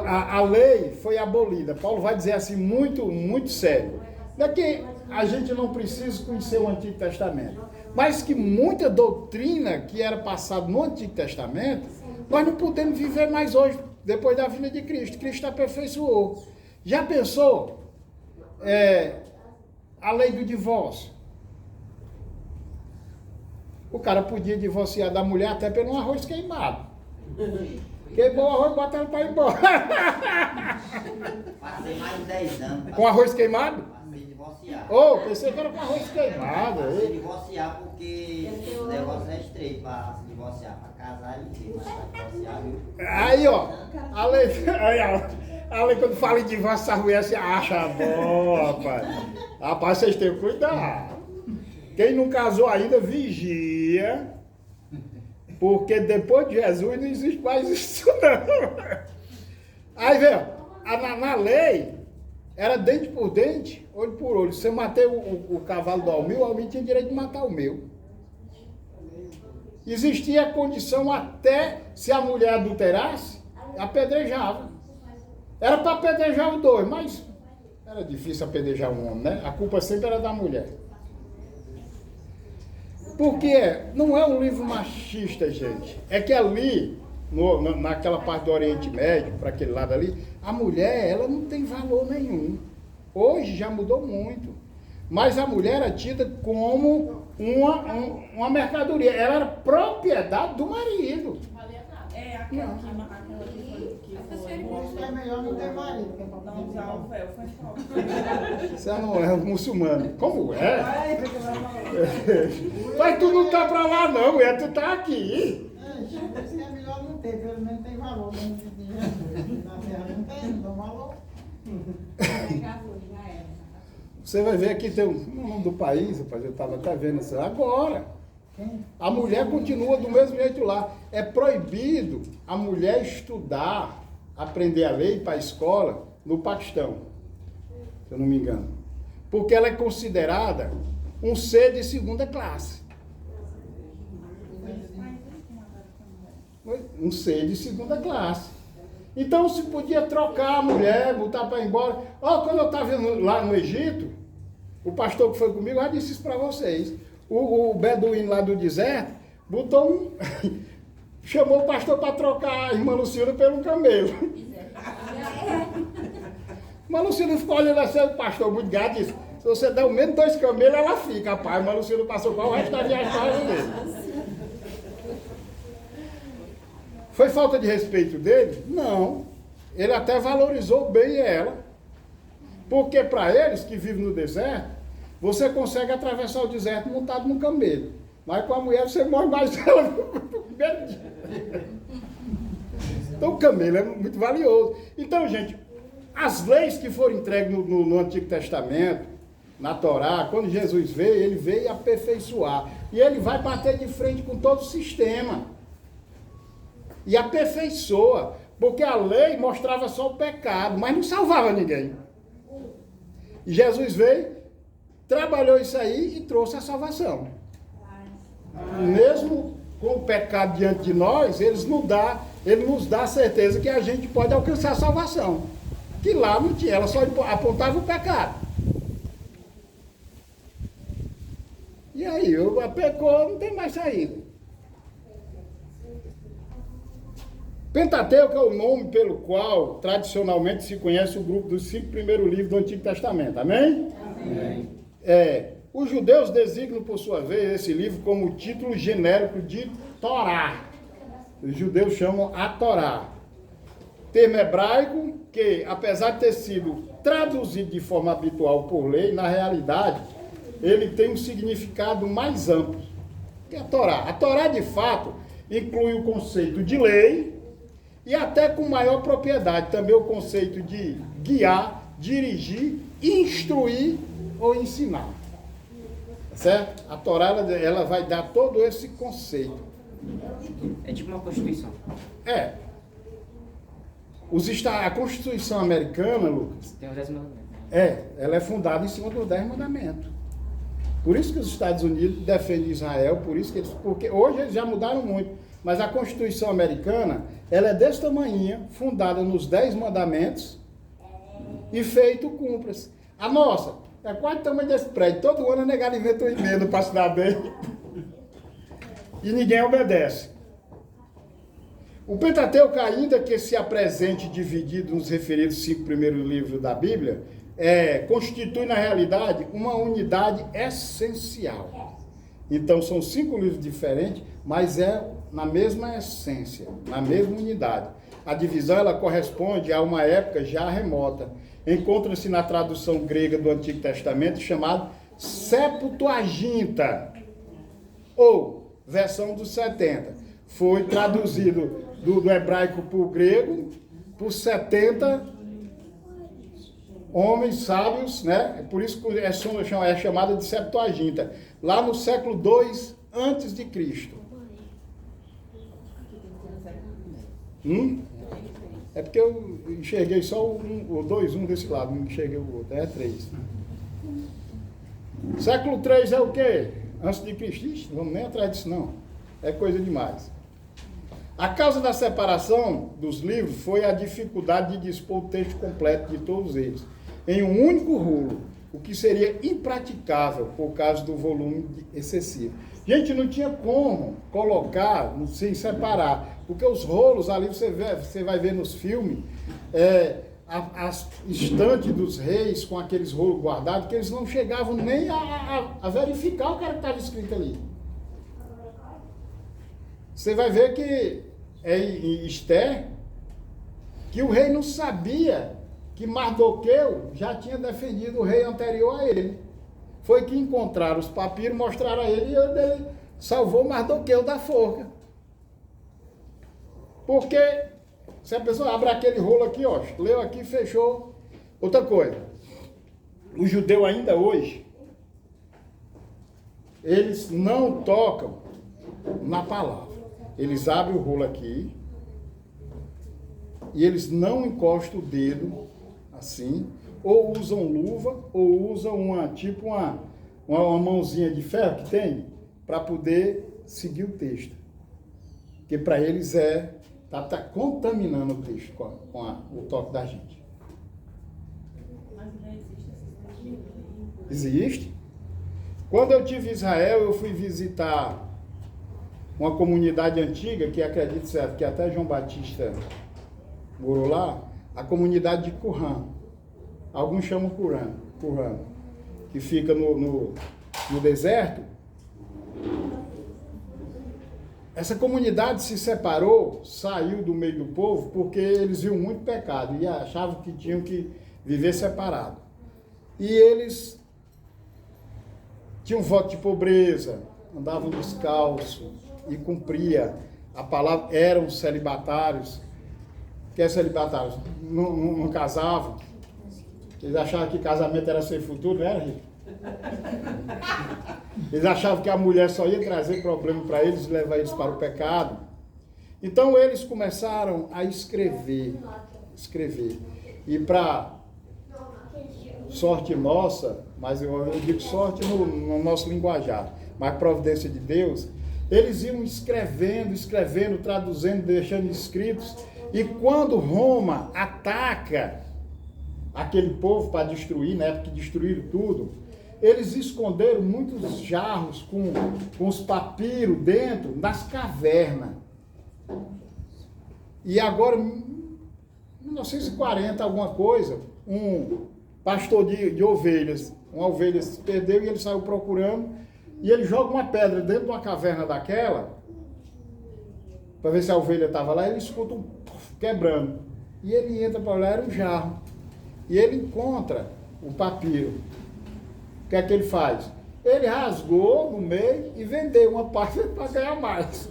a lei foi abolida. Paulo vai dizer assim, muito sério. Não é que a gente não precisa conhecer o Antigo Testamento, mas que muita doutrina que era passada no Antigo Testamento, nós não podemos viver mais hoje, depois da vinda de Cristo. Cristo aperfeiçoou. Já pensou a lei do divórcio? O cara podia divorciar da mulher até pelo arroz queimado. Queimou o arroz, bota ela para ir embora. Passei mais de 10 anos. Com arroz queimado? Passei divorciar. Pensei que era com arroz queimado. Passei divorciar porque o negócio é estreito para se divorciar. Para casar e ter, mas para divorciar, viu? Aí, ó, a lei quando fala em divórcio, essa mulher se acha bom, rapaz. Rapaz, vocês têm que cuidar. Quem não casou ainda, vigia. Porque depois de Jesus não existe mais isso, não. Aí, velho, na lei, era dente por dente, olho por olho. Se eu matei o cavalo do Almir, o Almir tinha direito de matar o meu. Existia a condição até, se a mulher adulterasse, apedrejava. Era para apedrejar os dois, mas era difícil apedrejar um homem, né? A culpa sempre era da mulher. Porque não é um livro machista, gente. É que ali, naquela parte do Oriente Médio, para aquele lado ali, a mulher, ela não tem valor nenhum. Hoje já mudou muito. Mas a mulher era tida como uma mercadoria. Ela era propriedade do marido. É aquela que Isso é melhor não ter marido, que é pra não usar o véu, foi falta. Você não é muçulmano. Como é? Ai, fica lá na Mas tu não tá pra lá não, mulher, tu tá aqui. Isso é melhor não ter, pelo menos tem valor. Na terra não tem, não dá valor. Você vai ver aqui, tem o nome do país, rapaz, eu estava até vendo isso agora. A mulher continua do mesmo jeito lá. É proibido a mulher estudar, aprender a lei para a escola no Paquistão, se eu não me engano. Porque ela é considerada um ser de segunda classe. Um ser de segunda classe. Então se podia trocar a mulher, botar para ir embora. Quando eu estava lá no Egito, o pastor que foi comigo já disse isso para vocês. O beduíno lá do deserto botou chamou o pastor para trocar a irmã Lucila pelo camelo. Mas Lucila ficou olhando assim, o pastor muito gato disse, se você der o menos 2 camelos, ela fica, rapaz. Mas Lucila passou qual o resto da viagem dele. Foi falta de respeito dele? Não. Ele até valorizou bem ela. Porque para eles que vivem no deserto, você consegue atravessar o deserto montado num camelo. Mas com a mulher você morre mais dela no primeiro dia. Então o camelo é muito valioso. Então, gente, as leis que foram entregues no Antigo Testamento, na Torá, quando Jesus veio, ele veio aperfeiçoar. E ele vai bater de frente com todo o sistema. E aperfeiçoa. Porque a lei mostrava só o pecado, mas não salvava ninguém. E Jesus veio, trabalhou isso aí e trouxe a salvação. Mesmo com o pecado diante de nós, ele nos dá a certeza que a gente pode alcançar a salvação. Que lá não tinha, ela só apontava o pecado. E aí, pecou, não tem mais saída. Pentateuco é o nome pelo qual tradicionalmente se conhece o grupo dos 5 primeiros livros do Antigo Testamento. Amém? Amém. Os judeus designam, por sua vez, esse livro como título genérico de Torá. Os judeus chamam a Torá. Termo hebraico que, apesar de ter sido traduzido de forma habitual por lei, na realidade, ele tem um significado mais amplo, que é a Torá. A Torá, de fato, inclui o conceito de lei e até com maior propriedade, também o conceito de guiar, dirigir, instruir ou ensinar. Certo? A Torá, ela vai dar todo esse conceito. É tipo uma Constituição. A Constituição americana, Lucas, Tem os 10 mandamentos. ela é fundada em cima dos 10 mandamentos. Por isso que os Estados Unidos defendem Israel, porque hoje eles já mudaram muito, mas a Constituição americana, ela é desse tamanho, fundada nos 10 mandamentos e feito cumpra-se. A nossa é quase o tamanho desse prédio, todo ano a negada inventa uma emenda para se dar bem e ninguém obedece. O Pentateuco, ainda que se apresente dividido nos referidos 5 primeiros livros da Bíblia, constitui, na realidade, uma unidade essencial. Então, são 5 livros diferentes, mas é na mesma essência, na mesma unidade. A divisão, ela corresponde a uma época já remota. Encontra-se na tradução grega do Antigo Testamento, chamado Septuaginta, ou versão dos 70. Foi traduzido do hebraico para o grego, por 70 homens sábios, né? Por isso que é chamada de Septuaginta, lá no século II antes de Cristo. É porque eu enxerguei só o 2, desse lado, não enxerguei o outro, 3. Século III é o quê? Antes de Cristo? Ixi, não vamos nem atrás disso não, é coisa demais. A causa da separação dos livros foi a dificuldade de dispor o texto completo de todos eles em um único rolo, o que seria impraticável por causa do volume excessivo. Gente, não tinha como colocar sem separar, porque os rolos ali, você vai ver nos filmes, as estantes dos reis com aqueles rolos guardados, que eles não chegavam nem a verificar o que estava escrito ali. Você vai ver que em Esther, que o rei não sabia que Mardoqueu já tinha defendido o rei anterior a ele. Foi que encontraram os papiros, mostraram a ele e ele salvou Mardoqueu da forca. Porque se a pessoa abre aquele rolo aqui, ó, leu aqui, fechou. Outra coisa, o judeu ainda hoje, eles não tocam na palavra. Eles abrem o rolo aqui e eles não encostam o dedo assim, ou usam luva, ou usam uma mãozinha de ferro que tem para poder seguir o texto. Porque para eles tá contaminando o texto com o toque da gente. Mas não existe essa coisa. Existe. Quando eu tive em Israel, eu fui visitar uma comunidade antiga, que acredito certo, que até João Batista morou lá, a comunidade de Qumran. Alguns chamam Qumran, que fica no deserto. Essa comunidade se separou, saiu do meio do povo, porque eles viam muito pecado e achavam que tinham que viver separado. E eles tinham voto de pobreza, andavam descalço e cumpria a palavra, eram celibatários. Que é celibatários? Não casavam. Eles achavam que casamento era sem futuro, não era, Rico? Eles achavam que a mulher só ia trazer problema para eles e levar eles para o pecado. Então eles começaram a escrever. E para sorte nossa, mas eu digo sorte no nosso linguajar, mas providência de Deus, eles iam escrevendo, traduzindo, deixando escritos, e quando Roma ataca aquele povo para destruir, na época que destruíram tudo, eles esconderam muitos jarros com os papiros dentro, nas cavernas. E agora, em 1940, alguma coisa, um pastor de ovelhas, uma ovelha se perdeu e ele saiu procurando, e ele joga uma pedra dentro de uma caverna daquela, para ver se a ovelha estava lá, ele escuta um quebrando. E ele entra para lá, era um jarro. E ele encontra o papiro. O que é que ele faz? Ele rasgou no meio e vendeu uma parte para ganhar mais.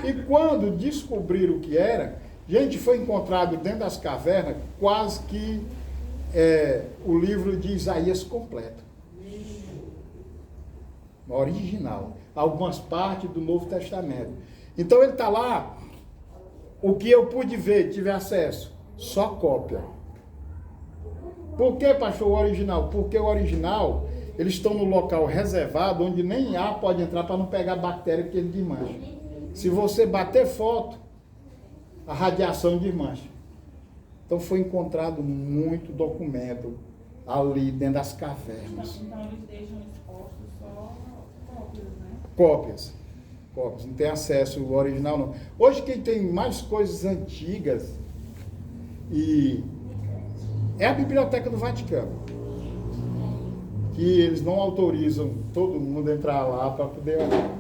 E quando descobriram o que era, gente, foi encontrado dentro das cavernas quase que o livro de Isaías completo. Original. Algumas partes do Novo Testamento. Então ele está lá, o que eu pude ver, tive acesso, só cópia. Por que, pastor, o original? Porque o original, eles estão no local reservado, onde nem ar pode entrar para não pegar bactéria que ele desmancha. Se você bater foto, a radiação desmancha. Então foi encontrado muito documento ali dentro das cavernas. Então eles deixam expostos só cópias, né? Cópias. Não tem acesso ao original, não. Hoje quem tem mais coisas antigas é a Biblioteca do Vaticano, que eles não autorizam todo mundo a entrar lá para poder olhar.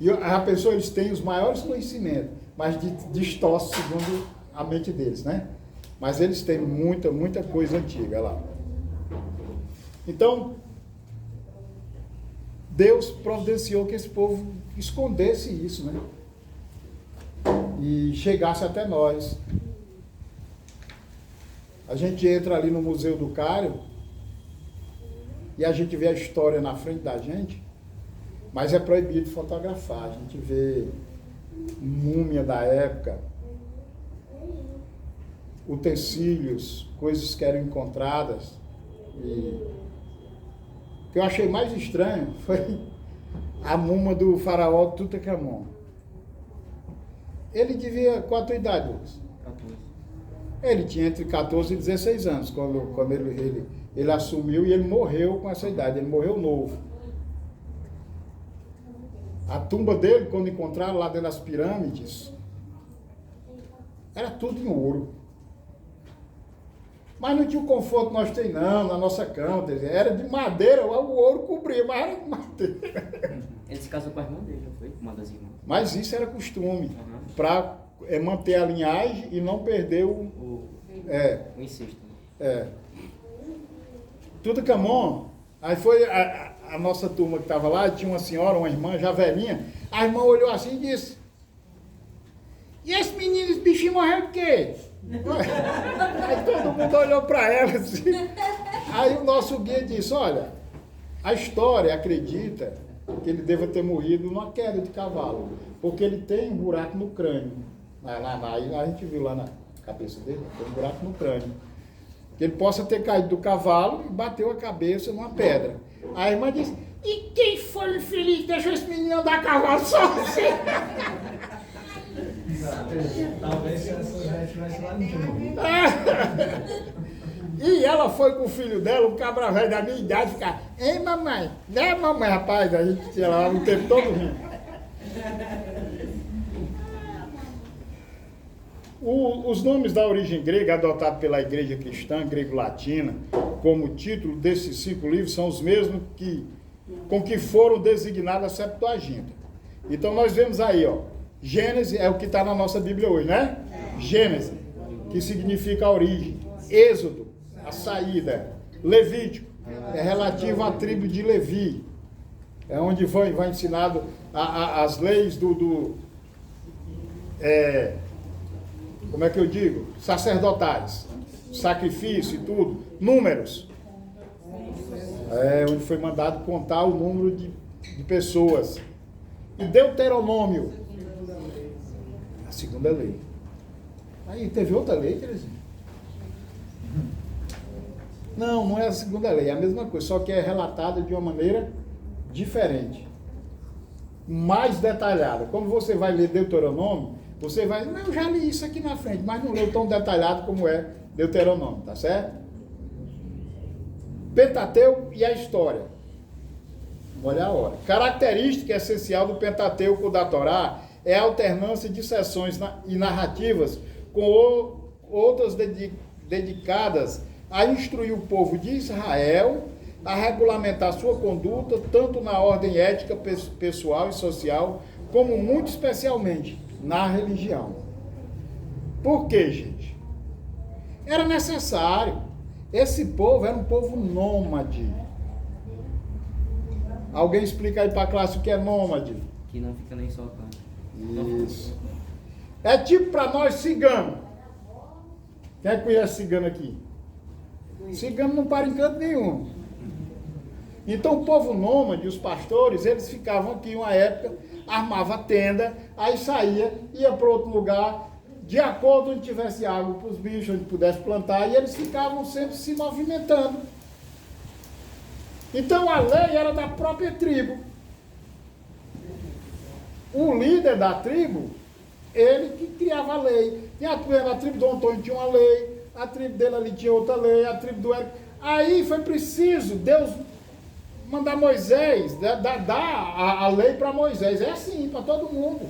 E a pessoa, eles têm os maiores conhecimentos, mas distorce segundo a mente deles, né? Mas eles têm muita coisa antiga lá. Então, Deus providenciou que esse povo escondesse isso, né? E chegasse até nós. A gente entra ali no Museu do Cário e a gente vê a história na frente da gente, mas é proibido fotografar. A gente vê múmia da época, utensílios, coisas que eram encontradas. E o que eu achei mais estranho foi a múmia do faraó Tutankhamon. Ele devia... Qual a tua idade, Lucas? 14. Ele tinha entre 14 e 16 anos, quando ele assumiu, e ele morreu com essa idade, ele morreu novo. A tumba dele, quando encontraram lá dentro das pirâmides, era tudo em ouro. Mas não tinha o conforto que nós temos, não, na nossa cama. Era de madeira, o ouro cobria, mas era de madeira. Ele se casou com a irmã dele, não foi? Uma das irmãs. Mas isso era costume, para manter a linhagem e não perder O incesto. Tutankhamon, aí foi a nossa turma que estava lá, tinha uma senhora, uma irmã já velhinha, a irmã olhou assim e disse: e esse menino, esse bichinho morreu de quê? Aí todo mundo olhou para ela assim. Aí o nosso guia disse: olha, a história acredita que ele deva ter morrido numa queda de cavalo, porque ele tem um buraco no crânio. Aí a gente viu lá na cabeça dele, tem um buraco no crânio. Que ele possa ter caído do cavalo e bateu a cabeça numa pedra. A irmã disse: e quem foi o infeliz que deixou esse menino andar a cavalo sozinho? Talvez se essa já estivesse lá no jogo. E ela foi com o filho dela, um cabra velho da minha idade, ficar: ei, mamãe, né, mamãe, rapaz? A gente tinha lá o tempo todo rindo. Os nomes da origem grega, adotados pela igreja cristã, grego-latina, como título desses 5 livros, são os mesmos com que foram designadas a Septuaginta. Então nós vemos aí, ó, Gênesis é o que está na nossa Bíblia hoje, né? Gênesis, que significa a origem. Êxodo, a saída. Levítico, é relativo à tribo de Levi. É onde vai ensinado as leis como é que eu digo? Sacerdotais. Sacrifício e tudo. Números. Onde foi mandado contar o número de pessoas. E Deuteronômio. A segunda lei. Aí teve outra lei, Terezinha? Não é a segunda lei, é a mesma coisa, só que é relatada de uma maneira diferente. Mais detalhada. Quando você vai ler Deuteronômio, você vai, mas eu já li isso aqui na frente, mas não leu tão detalhado como é Deuteronômio, tá certo? Pentateuco e a história. Olha a hora. Característica essencial do Pentateuco da Torá é a alternância de sessões e narrativas com outras dedicadas a instruir o povo de Israel a regulamentar sua conduta, tanto na ordem ética pessoal e social, como muito especialmente na religião. Por quê, gente? Era necessário. Esse povo era um povo nômade. Alguém explica aí para a classe o que é nômade? Que não fica nem soltando. Isso. É tipo para nós cigano. Quem é que conhece cigano aqui? Cigano não para em canto nenhum. Então o povo nômade, os pastores, eles ficavam aqui uma época, armava a tenda, aí saía, ia para outro lugar, de acordo onde tivesse água para os bichos, onde pudesse plantar, e eles ficavam sempre se movimentando. Então a lei era da própria tribo. O líder da tribo, ele que criava a lei. E a tribo do Antônio tinha uma lei, a tribo dele ali tinha outra lei, a tribo do Érico. Aí foi preciso Deus mandar Moisés, dar a lei para Moisés. É assim, para todo mundo.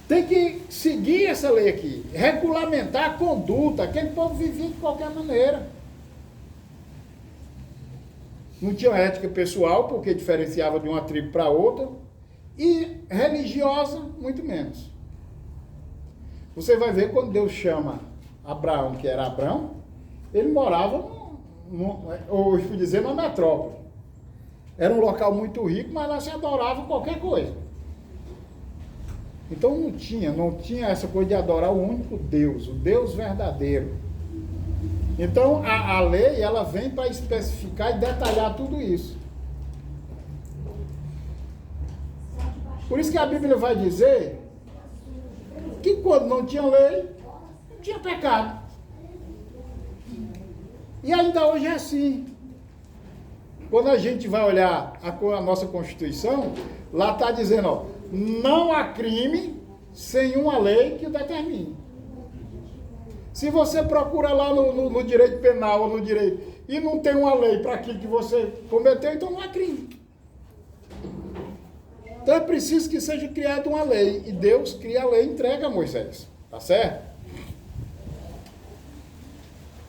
Tem que seguir essa lei aqui, regulamentar a conduta. Aquele povo vivia de qualquer maneira. Não tinha ética pessoal, porque diferenciava de uma tribo para outra, e religiosa, muito menos. Você vai ver quando Deus chama Abraão, que era Abrão, ele morava, hoje por dizer, numa metrópole. Era um local muito rico, mas lá se adorava qualquer coisa. Então não tinha essa coisa de adorar o único Deus, o Deus verdadeiro. Então a lei, ela vem para especificar e detalhar tudo isso. Por isso que a Bíblia vai dizer que quando não tinha lei, não tinha pecado. E ainda hoje é assim. Quando a gente vai olhar a nossa Constituição, lá está dizendo, ó, não há crime sem uma lei que o determine. Se você procura lá no direito penal ou no direito e não tem uma lei para aquilo que você cometeu, então não há crime. Então é preciso que seja criada uma lei. E Deus cria a lei e entrega a Moisés. Tá certo?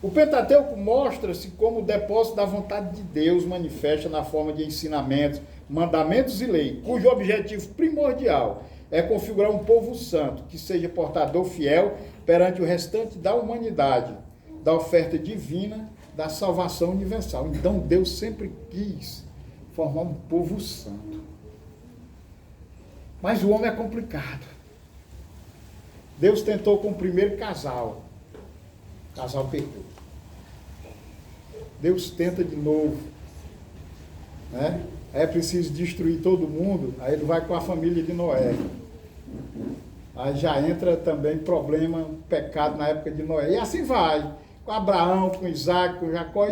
O Pentateuco mostra-se como o depósito da vontade de Deus manifesta na forma de ensinamentos, mandamentos e lei, cujo objetivo primordial é configurar um povo santo, que seja portador fiel perante o restante da humanidade, da oferta divina, da salvação universal. Então Deus sempre quis formar um povo santo. Mas o homem é complicado. Deus tentou com o primeiro casal. O casal perdeu. Deus tenta de novo. Né? É preciso destruir todo mundo. Aí ele vai com a família de Noé. Aí já entra também problema, pecado na época de Noé. E assim vai. Com Abraão, com Isaac, com Jacó.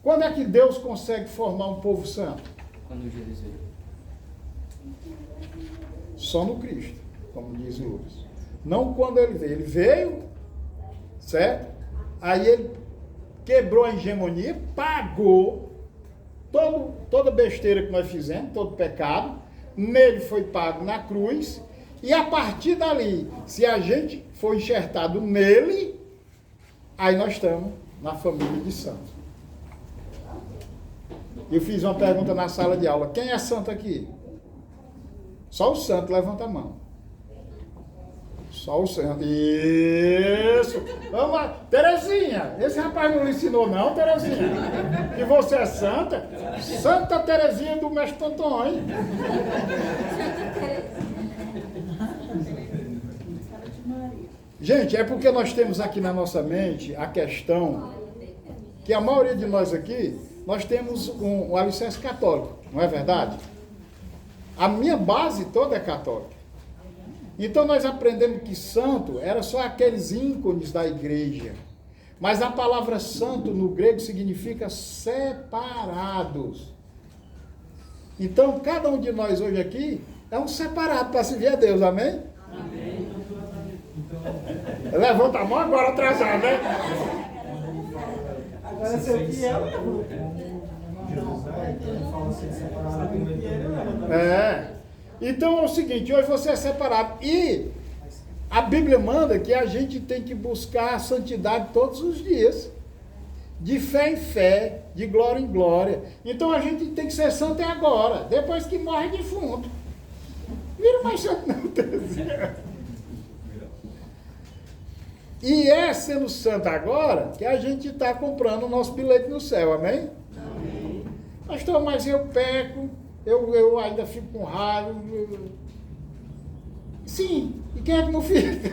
Quando é que Deus consegue formar um povo santo? Quando Jesus veio. Só no Cristo, como diz o Lucas. Não quando ele veio. Ele veio, certo? Aí ele quebrou a hegemonia, pagou toda besteira que nós fizemos, todo pecado. Nele foi pago na cruz. E a partir dali, se a gente for enxertado nele, aí nós estamos na família de santos. Eu fiz uma pergunta na sala de aula. Quem é santo aqui? Só o santo, levanta a mão. Só o santo. Isso. Vamos lá. Terezinha, esse rapaz não lhe ensinou não, Terezinha? Que você é santa? Santa Terezinha do Mestre Tonton, hein? Gente, é porque nós temos aqui na nossa mente a questão que a maioria de nós aqui, nós temos um alicerce católico, não é verdade? A minha base toda é católica. Então nós aprendemos que santo era só aqueles ícones da igreja. Mas a palavra santo no grego significa separados. Então cada um de nós hoje aqui é um separado para servir a Deus, amém? Amém. Levanta a mão agora atrasado, né? Agora seu fiel levou. Jesus, ele fala assim, separado do meio. É. Então é o seguinte, hoje você é separado. E a Bíblia manda que a gente tem que buscar a santidade todos os dias. De fé em fé, de glória em glória. Então a gente tem que ser santo é agora. Depois que morre defunto. Vira mais santo não. E é sendo santo agora que a gente está comprando o nosso bilhete no céu, amém? Amém. Pastor, mas eu peco, eu ainda fico com raiva. Sim, e quem é que não fica?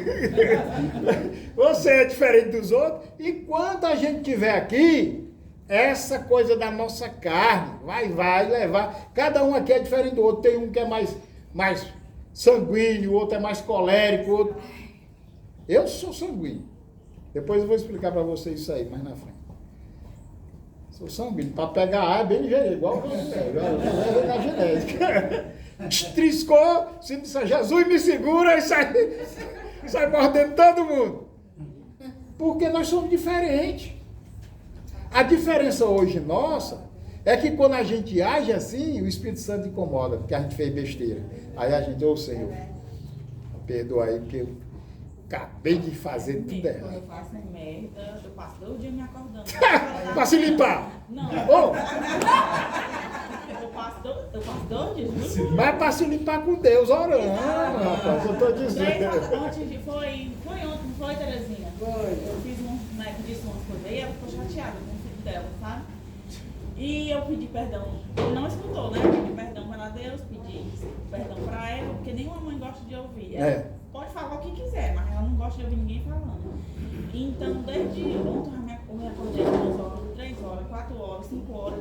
Você é diferente dos outros. E quando a gente estiver aqui, essa coisa da nossa carne vai levar. Cada um aqui é diferente do outro. Tem um que é mais sanguíneo, o outro é mais colérico. Outro... Eu sou sanguíneo. Depois eu vou explicar para vocês isso aí mais na frente. Sou sanguíneo. Para pegar ar é bem ligeiro, igual você. É da genética. Triscou, se disser Jesus me segura e sai mordendo todo mundo. Porque nós somos diferentes. A diferença hoje nossa é que quando a gente age assim, o Espírito Santo incomoda, porque a gente fez besteira. Aí a gente, ô Senhor, perdoa aí, porque eu acabei de fazer tudo Quando errado. eu faço merda, eu passo 2 dias me acordando. Para se limpar. Não, Ô, eu passo 2 dias, juro. vai para se limpar com Deus, orando, rapaz, eu estou dizendo. Foi ontem, não foi, Terezinha? Eu fiz né, disse umas coisas aí, ela ficou chateada com o filho dela, sabe? E eu pedi perdão. Ele não escutou, né? Eu pedi perdão para Deus, pedi perdão para ela, porque nenhuma mãe gosta de ouvir. Ela pode falar o que quiser, mas ela não gosta de ouvir ninguém falando. Então, desde ontem eu me acordei 2 horas, 3 horas, 4 horas, 5 horas.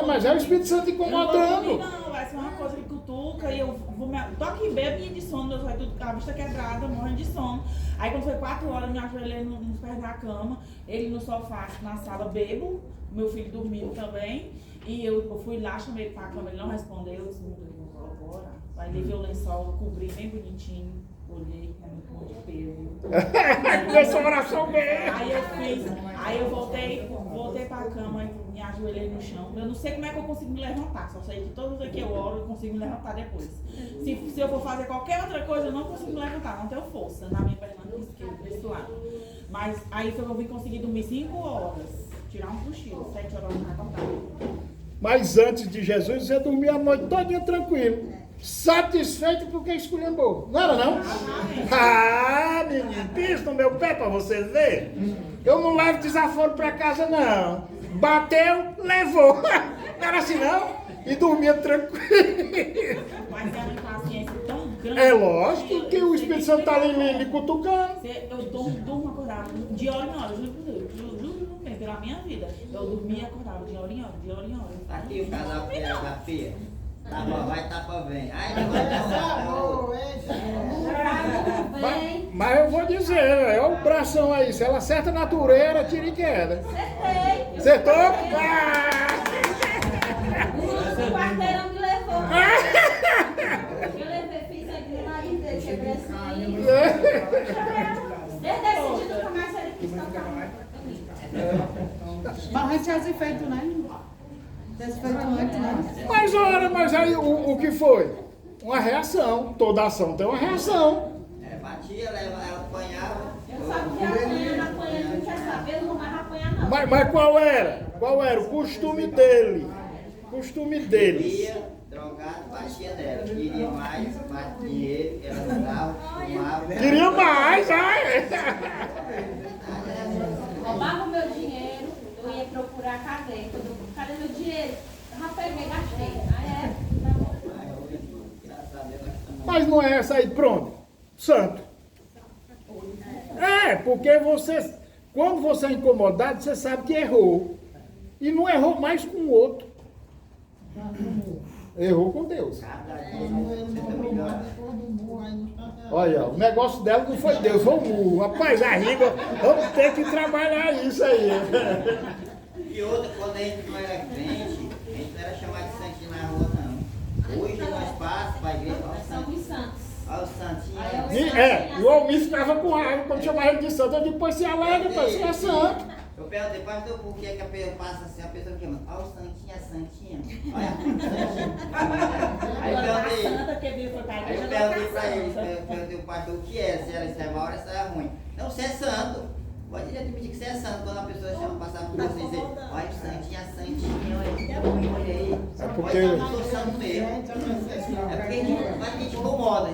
Mas é o Espírito Santo incomodando. Não, vai ser uma coisa que cutuca e eu vou tô aqui bêbada de sono, Deus vai tudo, a vista quebrada, morrendo de sono. Aí quando foi 4 horas, eu me ajoelhei nos pés da cama, ele no sofá, na sala, bebo, meu filho dormindo também. E eu fui lá, chamei ele pra cama, ele não respondeu, eu disse, meu Deus, não vou agora. Aí levei o lençol, cobri bem bonitinho, olhei, é muito bom de pelo. Começou a oração bem. Aí eu voltei pra cama e me ajoelhei no chão. Eu não sei como é que eu consigo me levantar, só sei que todos aqui eu oro e consigo me levantar depois. Se eu for fazer qualquer outra coisa, eu não consigo me levantar, não tenho força na minha perna esquerda, desse lado. Mas aí foi que eu vim conseguir dormir 5 horas, tirar um cochilo, 7 horas eu não acordava. Mas antes de Jesus, você dormia a noite todinha tranquilo. Satisfeito porque esculhambou. Não era não? Ah, menino, pisa no meu pé pra você ver. Eu não levo desaforo pra casa, não. Bateu, levou. Não era assim, não? E dormia tranquilo. Mas é uma impaciência tão grande. É lógico que o Espírito Santo tá ali me cutucando. Eu durmo acordado, de hora em hora, juro por Deus, juro mesmo, pela minha vida. Eu dormia e acordava de hora em hora, de hora em hora. Aqui o casal que era da filha. Tapa vai, tapa vem. Aí não vai dar. Mas eu vou dizer, olha o bração aí. Se ela acerta na tureira, tira e queda. Acertei. Acertou? Ah! O quarteirão me levou. Eu levei, fiz aqui no nariz dele, quebrei assim. Desde esse dia nunca mais ele quis tocar. Mas a gente faz efeito, né? Faz efeito antes, né? Mas ora, mas aí o que foi? Uma reação. Toda ação tem uma reação. Batia, ela apanhava. Eu sabia apanhando, não quer saber, não vai apanhar não. Mas qual era? Qual era o costume dele? O costume deles. Bebia, drogado, batia nela. Queria mais dinheiro, ela não dava, fumava. Queria mais, ai! Roubava o meu dinheiro, eu ia procurar cadê? Cadê meu dinheiro? Eu já peguei, gastei. Aí tá bom. Mas não é essa aí, pronto. Santo. Porque você, quando você é incomodado, você sabe que errou. E não errou mais com o outro. Errou com Deus. Cada dia Ele você tá morreu mais melhor. depois do burro aí no estado. Olha, o negócio dela não foi Deus, foi o murro. Rapaz, a Riga, vamos ter que trabalhar isso aí. E outra, quando a gente não era crente, a gente não era chamado de santinho na rua, não. Hoje nós passamos para a igreja, olha o São santinho. os santos. Olha o santinho. E o Almir ficava com raiva quando chamava ele de santo. Eu digo, pois se alegre, pai, você é santo. Eu perguntei, pastor, por que a pessoa passa assim, a pessoa chama, olha o santinha, santinha. Olha a santinha. Aí eu Agora, a perguntei. santa que veio foi para a Aí eu igreja perguntei pra da ele, caçamba. eu perguntei pro pastor o que era, se era isso é mal ou se era ruim. Não, você é santo. Pode admitir que você é santo. Quando a pessoa chama, passar por você e dizer, olha o santinho, a santinha, olha aí, que é ruim, olha aí. É porque- Pode não, eu sou santo mesmo. É porque a gente incomoda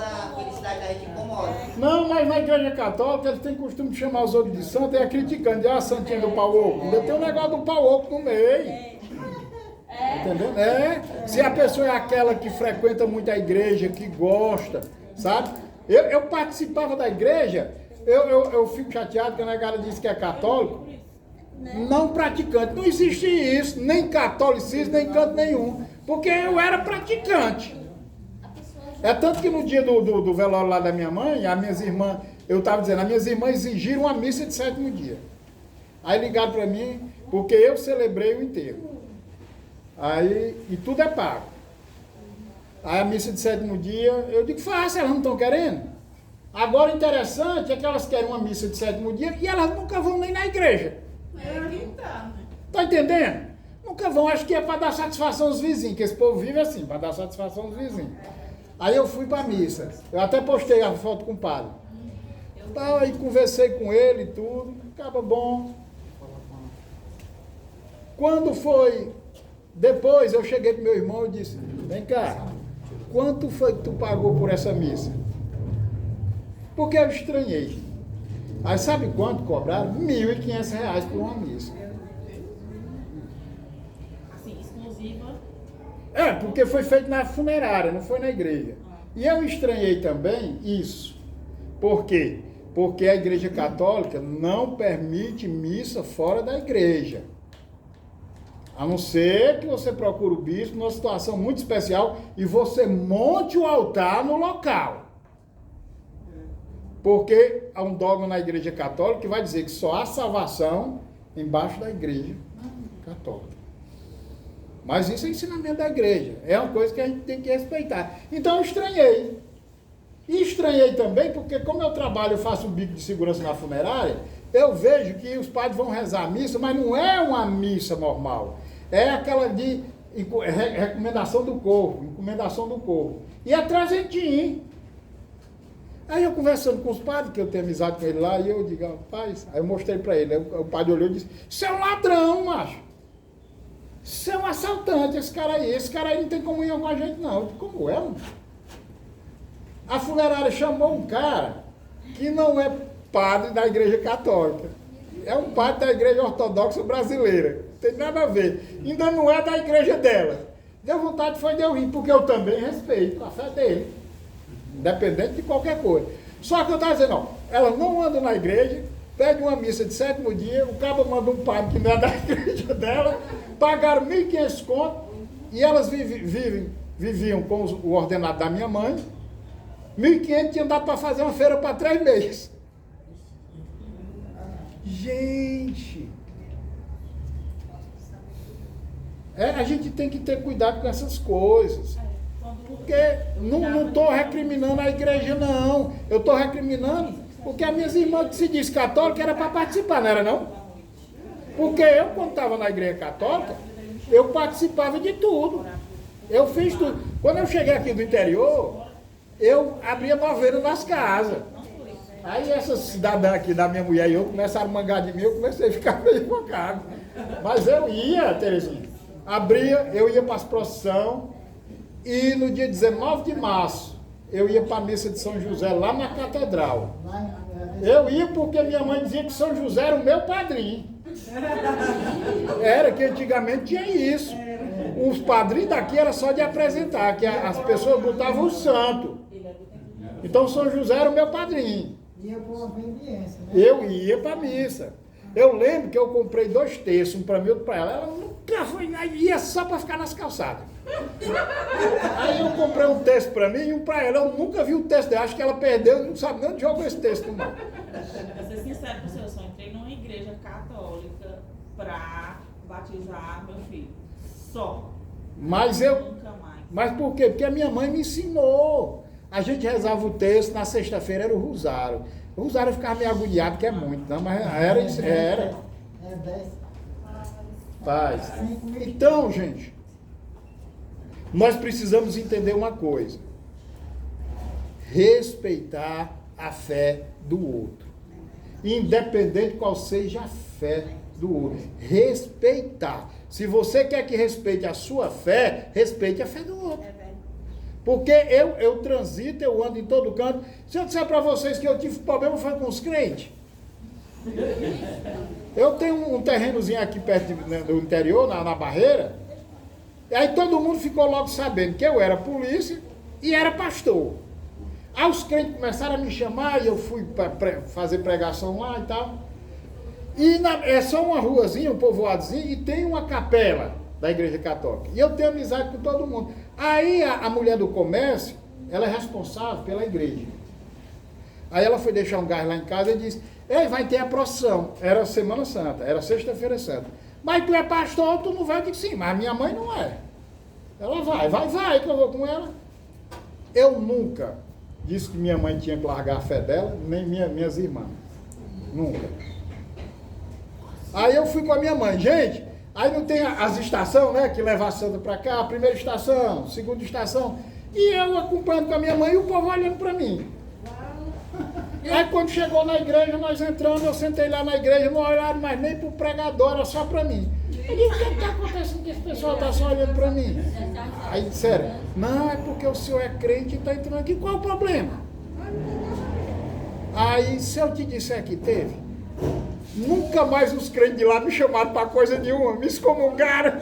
a felicidade da gente incomoda. Não, mas na igreja católica eles têm costume de chamar os outros de santo e é criticando. Ah, a santinha do pau oco. Ainda tem um negócio do pau oco no meio. Entendeu? Se a pessoa é aquela que frequenta muito a igreja, que gosta, sabe? Eu participava da igreja, eu fico chateado que a negada diz que é católico, não praticante. Não existe isso, nem catolicismo, nem canto nenhum. Porque eu era praticante. É tanto que no dia do velório lá da minha mãe, as minhas irmãs, eu estava dizendo, as minhas irmãs exigiram uma missa de 7º dia. Aí ligaram para mim, porque eu celebrei o enterro. Aí, e tudo é pago. Aí a missa de 7º dia, eu digo, faça, elas não estão querendo. Agora o interessante é que elas querem uma missa de 7º dia e elas nunca vão nem na igreja. Tá entendendo? Nunca vão, acho que é para dar satisfação aos vizinhos, que esse povo vive assim, para dar satisfação aos vizinhos. Aí eu fui para a missa, eu até postei a foto com o padre. Aí conversei com ele e tudo, acaba bom. Quando foi, depois eu cheguei pro meu irmão e disse, vem cá, quanto foi que tu pagou por essa missa? Porque eu estranhei. Aí sabe quanto cobraram? R$1.500 por uma missa. Assim, exclusiva. É, porque foi feito na funerária, não foi na igreja. E eu estranhei também isso. Por quê? Porque a igreja católica não permite missa fora da igreja. A não ser que você procure o bispo numa situação muito especial e você monte o altar no local. Porque há um dogma na igreja católica que vai dizer que só há salvação embaixo da igreja católica. Mas isso é ensinamento da igreja. É uma coisa que a gente tem que respeitar. Então eu estranhei. E estranhei também porque como eu trabalho, eu faço um bico de segurança na funerária, eu vejo que os padres vão rezar a missa, mas não é uma missa normal. É aquela de recomendação do corpo, encomendação do corpo. E é trezentinho. Aí eu conversando com os padres, que eu tenho amizade com ele lá, e eu digo, rapaz, aí eu mostrei para ele. Aí o padre olhou e disse, isso é um ladrão, macho. Isso é um assaltante, esse cara aí não tem comunhão com a gente, não. Eu digo, como é, mano? A funerária chamou um cara que não é padre da igreja católica. É um padre da igreja ortodoxa brasileira. Não tem nada a ver. Ainda não é da igreja dela. Deu vontade foi de eu rir, porque eu também respeito a fé dele. Independente de qualquer coisa. Só que eu estava dizendo, ó, ela não anda na igreja, pede uma missa de 7º dia, o cabo manda um padre que não é da igreja dela, pagaram 1.500 contos, e elas viviam com o ordenado da minha mãe, 1.500 tinha dado para fazer uma feira para 3 meses. Gente! A gente tem que ter cuidado com essas coisas. Porque não estou recriminando a igreja, não. Eu estou recriminando porque as minhas irmãs que se diz católica era para participar, não era não? Porque eu, quando estava na igreja católica, eu participava de tudo. Eu fiz tudo. Quando eu cheguei aqui do interior, eu abria novena nas casas. Aí essas cidadãs aqui da minha mulher e eu começaram a mangar de mim, eu comecei a ficar meio invocado. Mas eu ia, Terezinha, abria, eu ia para as procissões, e no dia 19 de março, eu ia para a missa de São José, lá na catedral. Eu ia porque minha mãe dizia que São José era o meu padrinho. Era que antigamente tinha isso. Os padrinhos daqui era só de apresentar, que as pessoas botavam o santo. Então São José era o meu padrinho. Ia com a obediência, né? Eu ia para a missa. Eu lembro que eu comprei 2 terços, um para mim e outro para ela. Ela não nunca foi, ia só para ficar nas calçadas. Aí eu comprei um texto para mim e um para ela. Eu nunca vi o texto dela, acho que ela perdeu, não sabe nem onde jogou esse texto, não. Vou ser sincero com você, eu só entrei numa igreja católica para batizar meu filho. Só. Mas Nunca mais. Mas por quê? Porque a minha mãe me ensinou. A gente rezava o texto, na sexta-feira era o rosário. O rosário eu ficava meio agoniado, que é muito, não, mas era isso, era. É 10. Paz. Então, gente, nós precisamos entender uma coisa. Respeitar a fé do outro. Independente qual seja a fé do outro. Respeitar. Se você quer que respeite a sua fé, respeite a fé do outro. Porque eu transito, eu ando em todo canto. Se eu disser para vocês que eu tive problema foi com os crentes. Eu tenho um terrenozinho aqui perto do interior, na Barreira. E aí todo mundo ficou logo sabendo que eu era polícia e era pastor. Aí os crentes começaram a me chamar e eu fui fazer pregação lá e tal. E é só uma ruazinha, um povoadozinho, e tem uma capela da Igreja Católica. E eu tenho amizade com todo mundo. Aí a mulher do comércio, ela é responsável pela igreja. Aí ela foi deixar um gás lá em casa e disse, ei, vai ter a procissão. Era Semana Santa, era Sexta-feira Santa. Mas tu é pastor, tu não vai? Eu digo, sim, mas a minha mãe não é. Ela vai, que eu vou com ela. Eu nunca disse que minha mãe tinha que largar a fé dela, nem minhas irmãs. Nunca. Aí eu fui com a minha mãe, gente, aí não tem as estações, né, que levam a santa para cá, a primeira estação, segunda estação, e eu acompanhando com a minha mãe e o povo olhando para mim. Aí quando chegou na igreja, nós entramos, eu sentei lá na igreja, não olharam mais nem para o pregador, era só para mim. Eu disse, o que está acontecendo que esse pessoal está só olhando para mim? Aí disseram, não, é porque o senhor é crente e está entrando aqui, qual é o problema? Aí, se eu te disser que teve, nunca mais os crentes de lá me chamaram para coisa nenhuma, me excomungaram.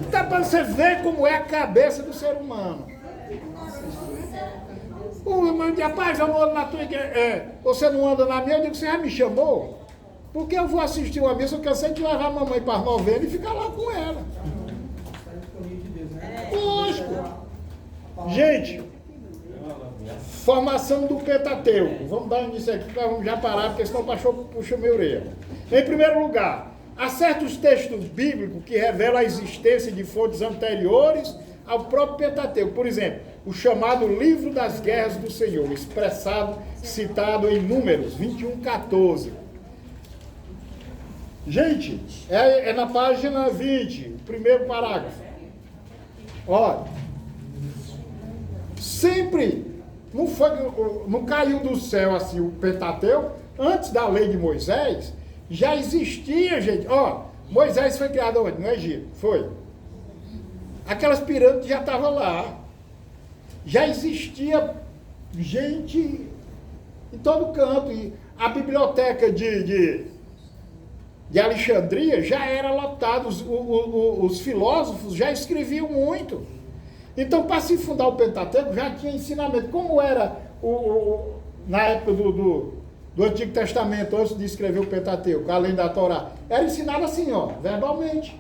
Dá para você ver como é a cabeça do ser humano. O irmão diz, rapaz, eu não ando na tua igreja. Você não anda na minha? Eu digo, você já me chamou? Porque eu vou assistir uma missa, eu cansei de levar a mamãe para as novenas e ficar lá com ela. Lógico. Gente, formação do Pentateuco. Vamos dar início aqui, nós vamos já parar, porque senão o pastor puxa minha orelha. Em primeiro lugar, há certos textos bíblicos que revelam a existência de fontes anteriores ao próprio Pentateuco. Por exemplo, o chamado Livro das Guerras do Senhor, expressado, citado em Números 21:14. Gente, é na página 20, o primeiro parágrafo. Olha, sempre não caiu do céu assim o Pentateuco, antes da lei de Moisés, já existia, gente. Ó, Moisés foi criado onde? No Egito, foi. Aquelas pirâmides já estavam lá. Já existia gente em todo canto. E a biblioteca de Alexandria já era lotada. Os filósofos já escreviam muito. Então, para se fundar o Pentateuco, já tinha ensinamento. Como era na época do Antigo Testamento, antes de escrever o Pentateuco, além da Torá? Era ensinado assim, ó, verbalmente.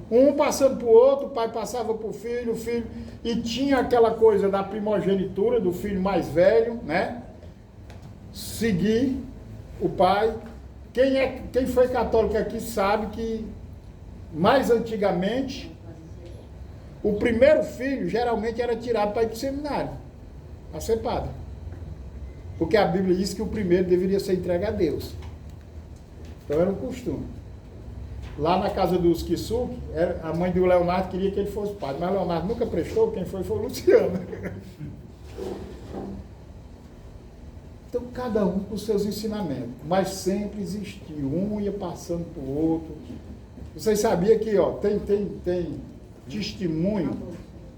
Um passando para o outro, o pai passava para o filho, e tinha aquela coisa da primogenitura do filho mais velho, né? Seguir o pai. Quem foi católico aqui sabe que, mais antigamente, o primeiro filho geralmente era tirado para ir para o seminário, a ser padre. Porque a Bíblia diz que o primeiro deveria ser entregue a Deus. Então era um costume. Lá na casa dos Kisuke, a mãe do Leonardo queria que ele fosse padre, mas o Leonardo nunca prestou, quem foi o Luciano. Então cada um com seus ensinamentos, mas sempre existiu, um ia passando para o outro. Vocês sabiam que tem testemunho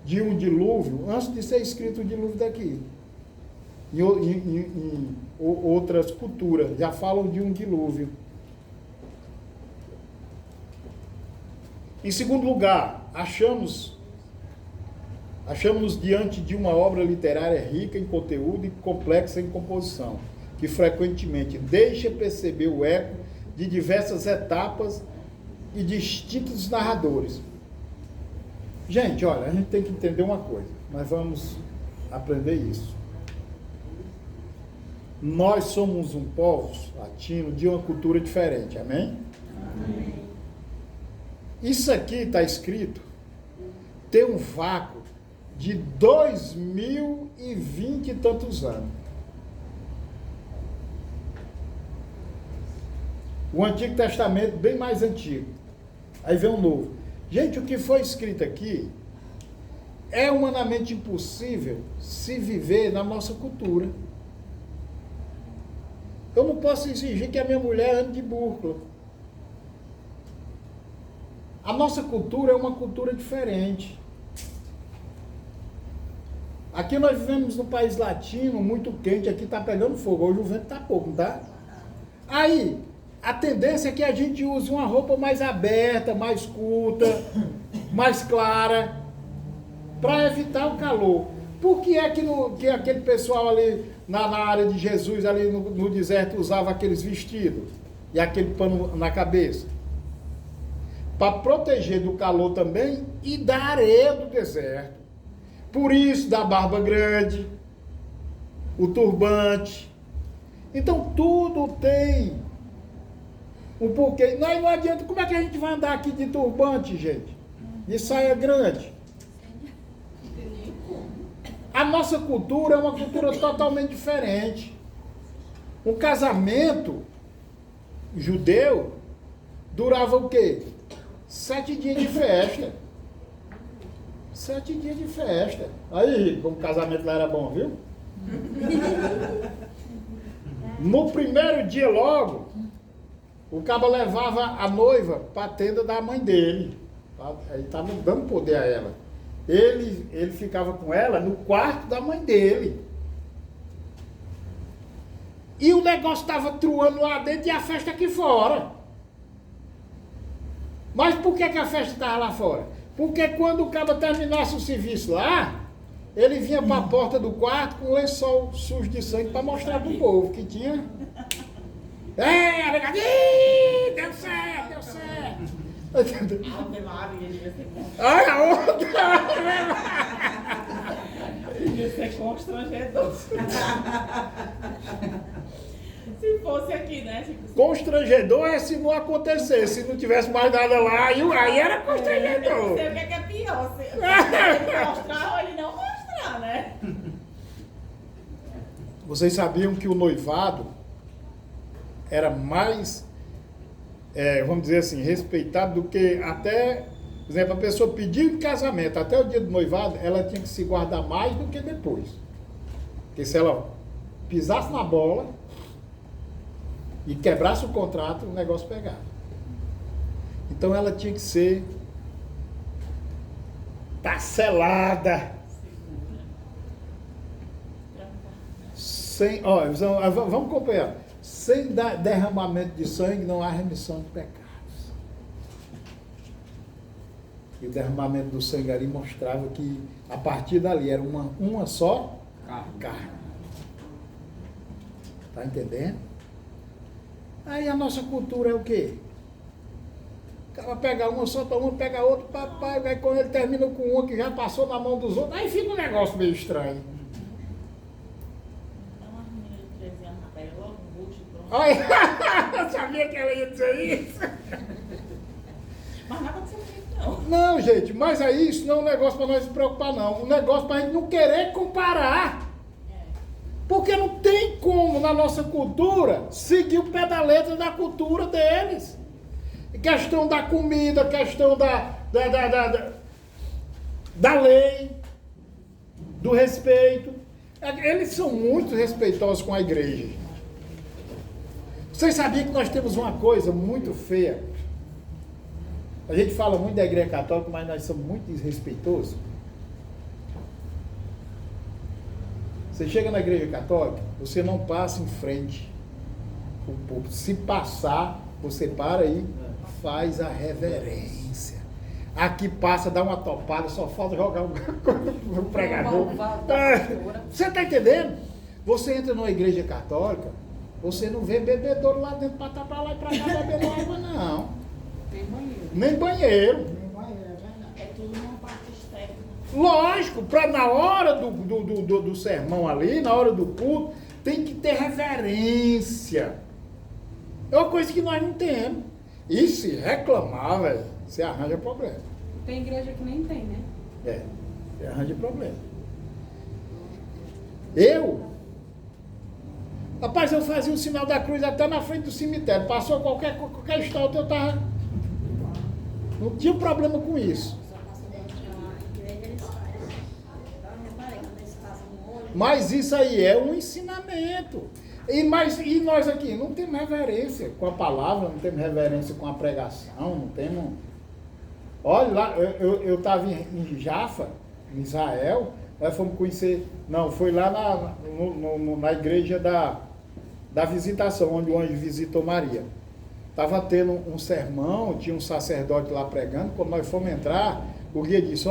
de um dilúvio, antes de ser escrito o dilúvio daqui. Em outras culturas já falam de um dilúvio. Em segundo lugar, achamos-nos diante de uma obra literária rica em conteúdo e complexa em composição, que frequentemente deixa perceber o eco de diversas etapas e distintos narradores. Gente, olha, a gente tem que entender uma coisa. Nós vamos aprender isso. Nós somos um povo latino de uma cultura diferente, amém? Amém. Isso aqui está escrito, tem um vácuo de 2020 e tantos anos. O Antigo Testamento bem mais antigo. Aí vem o Novo. Gente, o que foi escrito aqui é humanamente impossível se viver na nossa cultura. Eu não posso exigir que a minha mulher ande de burca. A nossa cultura é uma cultura diferente. Aqui nós vivemos num país latino, muito quente, aqui está pegando fogo. Hoje o vento está pouco, não tá? Aí, a tendência é que a gente use uma roupa mais aberta, mais curta, mais clara, para evitar o calor. Por que é que aquele pessoal ali na área de Jesus, ali no deserto, usava aqueles vestidos e aquele pano na cabeça? Para proteger do calor também e da areia do deserto. Por isso, da barba grande, o turbante. Então, tudo tem um porquê. Não adianta, como é que a gente vai andar aqui de turbante, gente? De saia grande? A nossa cultura é uma cultura totalmente diferente. Um casamento judeu durava o quê? 7 dias de festa. 7 dias de festa. Aí, como o casamento lá era bom, viu? No primeiro dia logo, o cabo levava a noiva para a tenda da mãe dele. Ele estava dando poder a ela. Ele ficava com ela no quarto da mãe dele. E o negócio estava truando lá dentro e a festa aqui fora. Mas por que a festa estava lá fora? Porque quando o cabo terminasse o serviço lá, ele vinha para a porta do quarto com um lençol sujo de sangue para mostrar para o povo que tinha. Deu certo, deu certo. Ave Maria, devia ser bom. Olha a outra! Devia ser constrangedor. Se fosse aqui, né? Constrangedor é se não acontecesse, se não tivesse mais nada lá, aí era constrangedor. Eu não sei o que é pior, se ele mostrar ou ele não mostrar, né? Vocês sabiam que o noivado era mais, vamos dizer assim, respeitado do que até, por exemplo, a pessoa pediu em casamento, até o dia do noivado, ela tinha que se guardar mais do que depois. Porque se ela pisasse na bola e quebrasse o contrato, o negócio pegava. Então ela tinha que ser parcelada. Sem, vamos acompanhar. Sem derramamento de sangue não há remissão de pecados. E o derramamento do sangue ali mostrava que a partir dali era uma só carne. Está entendendo? Aí a nossa cultura é o quê? O cara pega uma, solta uma, pega outra, papai, aí quando ele termina com uma que já passou na mão dos outros, aí fica um negócio meio estranho. Olha, eu sabia que ela ia dizer isso. Mas não aconteceu comigo, não. Não, gente, mas aí isso não é um negócio para nós se preocupar, não. Um negócio para a gente não querer comparar. Porque não tem como, na nossa cultura, seguir o pé da letra da cultura deles. Questão da comida, questão da lei, do respeito. Eles são muito respeitosos com a igreja. Vocês sabiam que nós temos uma coisa muito feia? A gente fala muito da igreja católica, mas nós somos muito desrespeitosos. Você chega na igreja católica, você não passa em frente. Se passar, você para aí, faz a reverência. Aqui passa, dá uma topada, só falta jogar o pregador. Você está entendendo? Você entra numa igreja católica, Você não vê bebedouro lá dentro para estar para lá e para cá bebendo água, não. Tem banheiro. Nem banheiro. Nem banheiro, é verdade. É tudo uma parte externa. Lógico, para na hora do sermão ali, na hora do culto, tem que ter reverência. É uma coisa que nós não temos. E se reclamar, velho, você arranja problema. Tem igreja que nem tem, né? Você arranja problema. Rapaz, eu fazia o sinal da cruz até na frente do cemitério. Passou qualquer estado, eu tava... Não tinha problema com isso. Mas isso aí é um ensinamento. E nós aqui não temos reverência com a palavra, não temos reverência com a pregação, não temos... Olha lá, eu estava em Jafa, em Israel, nós fomos conhecer... Não, foi lá na igreja da visitação, onde o anjo visitou Maria. Estava tendo um sermão, tinha um sacerdote lá pregando. Quando nós fomos entrar, o guia disse,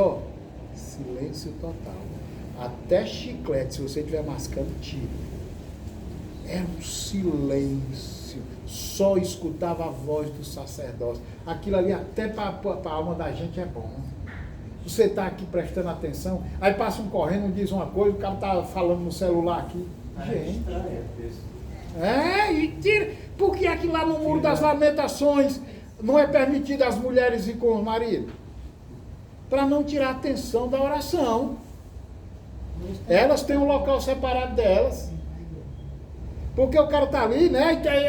silêncio total. Até chiclete, se você estiver mascando, tira. Era um silêncio. Só escutava a voz do sacerdote. Aquilo ali até para a alma da gente é bom. Você está aqui prestando atenção, aí passa um correndo, diz uma coisa, o cara está falando no celular aqui. Gente. E tira. Por que aqui lá no Muro das Lamentações não é permitido as mulheres ir com o marido? Para não tirar a atenção da oração. Elas têm um local separado delas. Porque o cara está ali, né? E aí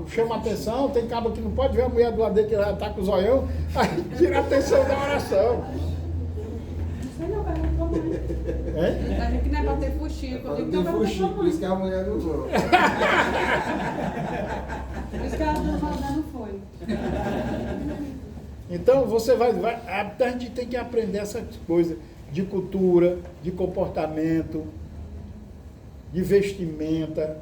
chama a atenção, tem cabo que não pode ver a mulher do lado dele que já está com o zoião, aí tira a atenção da oração. A gente não é para ter fuxico. Por isso que a mulher não foi. Por isso que a dona não foi. Então você a gente tem que aprender essas coisas de cultura, de comportamento, de vestimenta.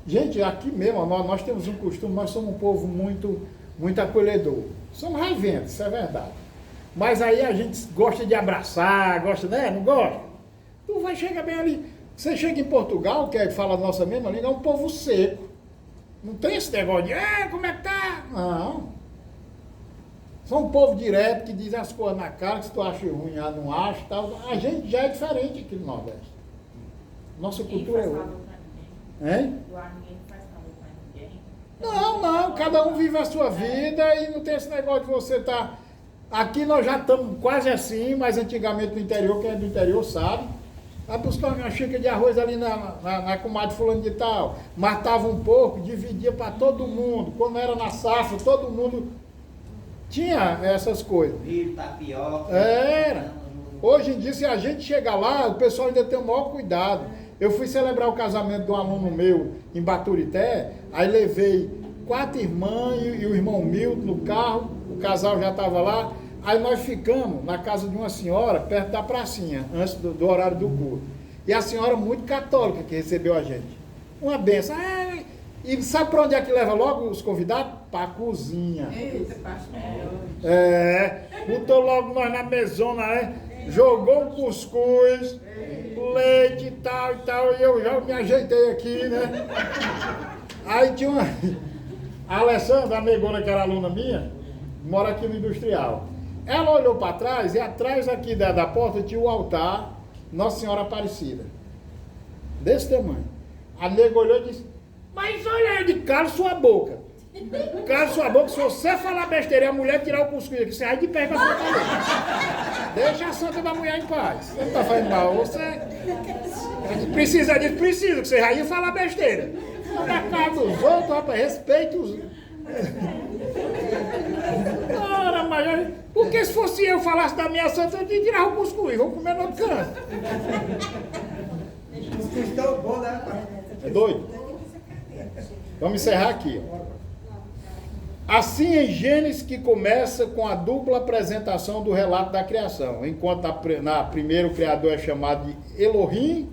Gente, aqui mesmo, nós temos um costume, nós somos um povo muito acolhedor. Somos raiventos, isso é verdade. Mas aí a gente gosta de abraçar, gosta, né? Não gosta? Tu vai chegar bem ali. Você chega em Portugal, que é que fala a nossa mesma língua, é um povo seco. Não tem esse negócio de, como é que tá? Não. São um povo direto que diz as coisas na cara, que se tu acha ruim, não acha, tal. A gente já é diferente aqui no Nordeste. Nossa cultura é outra. Hein? Não, cada um vive a sua vida e não tem esse negócio de você estar... Aqui nós já estamos quase assim, mas antigamente no interior, quem é do interior sabe. Vai buscar uma xícara de arroz ali na comadre fulano de tal, matava um pouco, dividia para todo mundo. Quando era na safra, todo mundo tinha essas coisas. Milho, tapioca. Era. Hoje em dia, se a gente chegar lá, o pessoal ainda tem o maior cuidado. Eu fui celebrar o casamento de um aluno meu em Baturité, aí levei 4 irmãs e o irmão Milton no carro, o casal já estava lá, aí nós ficamos na casa de uma senhora, perto da pracinha, antes do horário do culto. E a senhora muito católica que recebeu a gente. Uma benção. E sabe para onde é que leva logo os convidados? Para a cozinha. Eita, pastor. Botou logo nós na mesona, né? Jogou um cuscuz, leite e tal, e eu já me ajeitei aqui, né? Aí tinha uma... A Alessandra, a negona que era aluna minha, mora aqui no Industrial. Ela olhou para trás e atrás aqui da porta tinha o altar Nossa Senhora Aparecida. Desse tamanho. A nega olhou e disse, mas olha aí, cala sua boca. Cala sua boca, se você falar besteira e a mulher tirar o cuscuz aqui, você vai de pé com a sua cabeça. Deixa a santa da mulher em paz. Você não está fazendo mal, você... Precisa disso, precisa, que você vai ir falar besteira. Na casa dos outros, rapaz, respeita os... Ora, mas... Porque se fosse eu falasse da minha santa, eu ia tirar o cuscuz, vou comer no outro canto. É doido? Vamos encerrar aqui. Assim em Gênesis, que começa com a dupla apresentação do relato da criação. Enquanto na primeira o Criador é chamado de Elohim,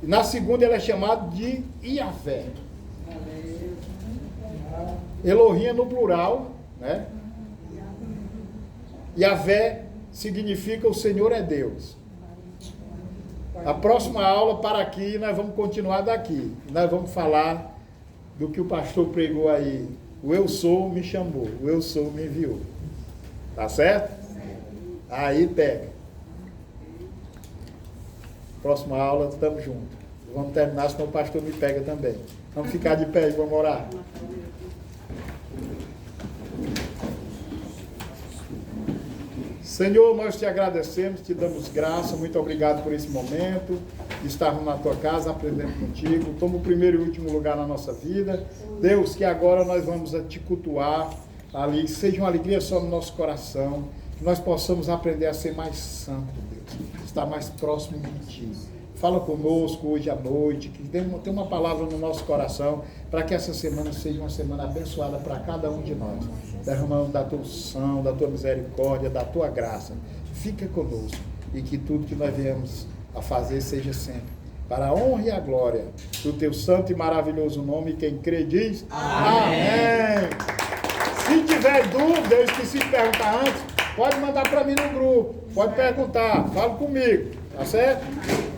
na segunda ele é chamado de Iavé. Elohim é no plural, né? Iavé significa o Senhor é Deus. A próxima aula para aqui, nós vamos continuar daqui. Nós vamos falar do que o pastor pregou aí. O eu sou me chamou, o eu sou me enviou. Tá certo? Aí pega. Próxima aula, estamos juntos. Vamos terminar, senão o pastor me pega também. Vamos ficar de pé e vamos orar. Senhor, nós te agradecemos, te damos graça, muito obrigado por esse momento, de estarmos na tua casa, aprendendo contigo. Toma o primeiro e último lugar na nossa vida. Deus, que agora nós vamos te cultuar ali, seja uma alegria só no nosso coração, que nós possamos aprender a ser mais santo, Deus, estar mais próximo de ti. Fala conosco hoje à noite, que tenha uma palavra no nosso coração, para que essa semana seja uma semana abençoada para cada um de nós, derramando da tua unção, da tua misericórdia, da tua graça. Fica conosco e que tudo que nós viemos a fazer seja sempre para a honra e a glória do teu santo e maravilhoso nome. Quem crê diz amém. Se tiver dúvida, eu esqueci de perguntar antes, pode mandar para mim no grupo, pode perguntar, fala comigo, tá certo?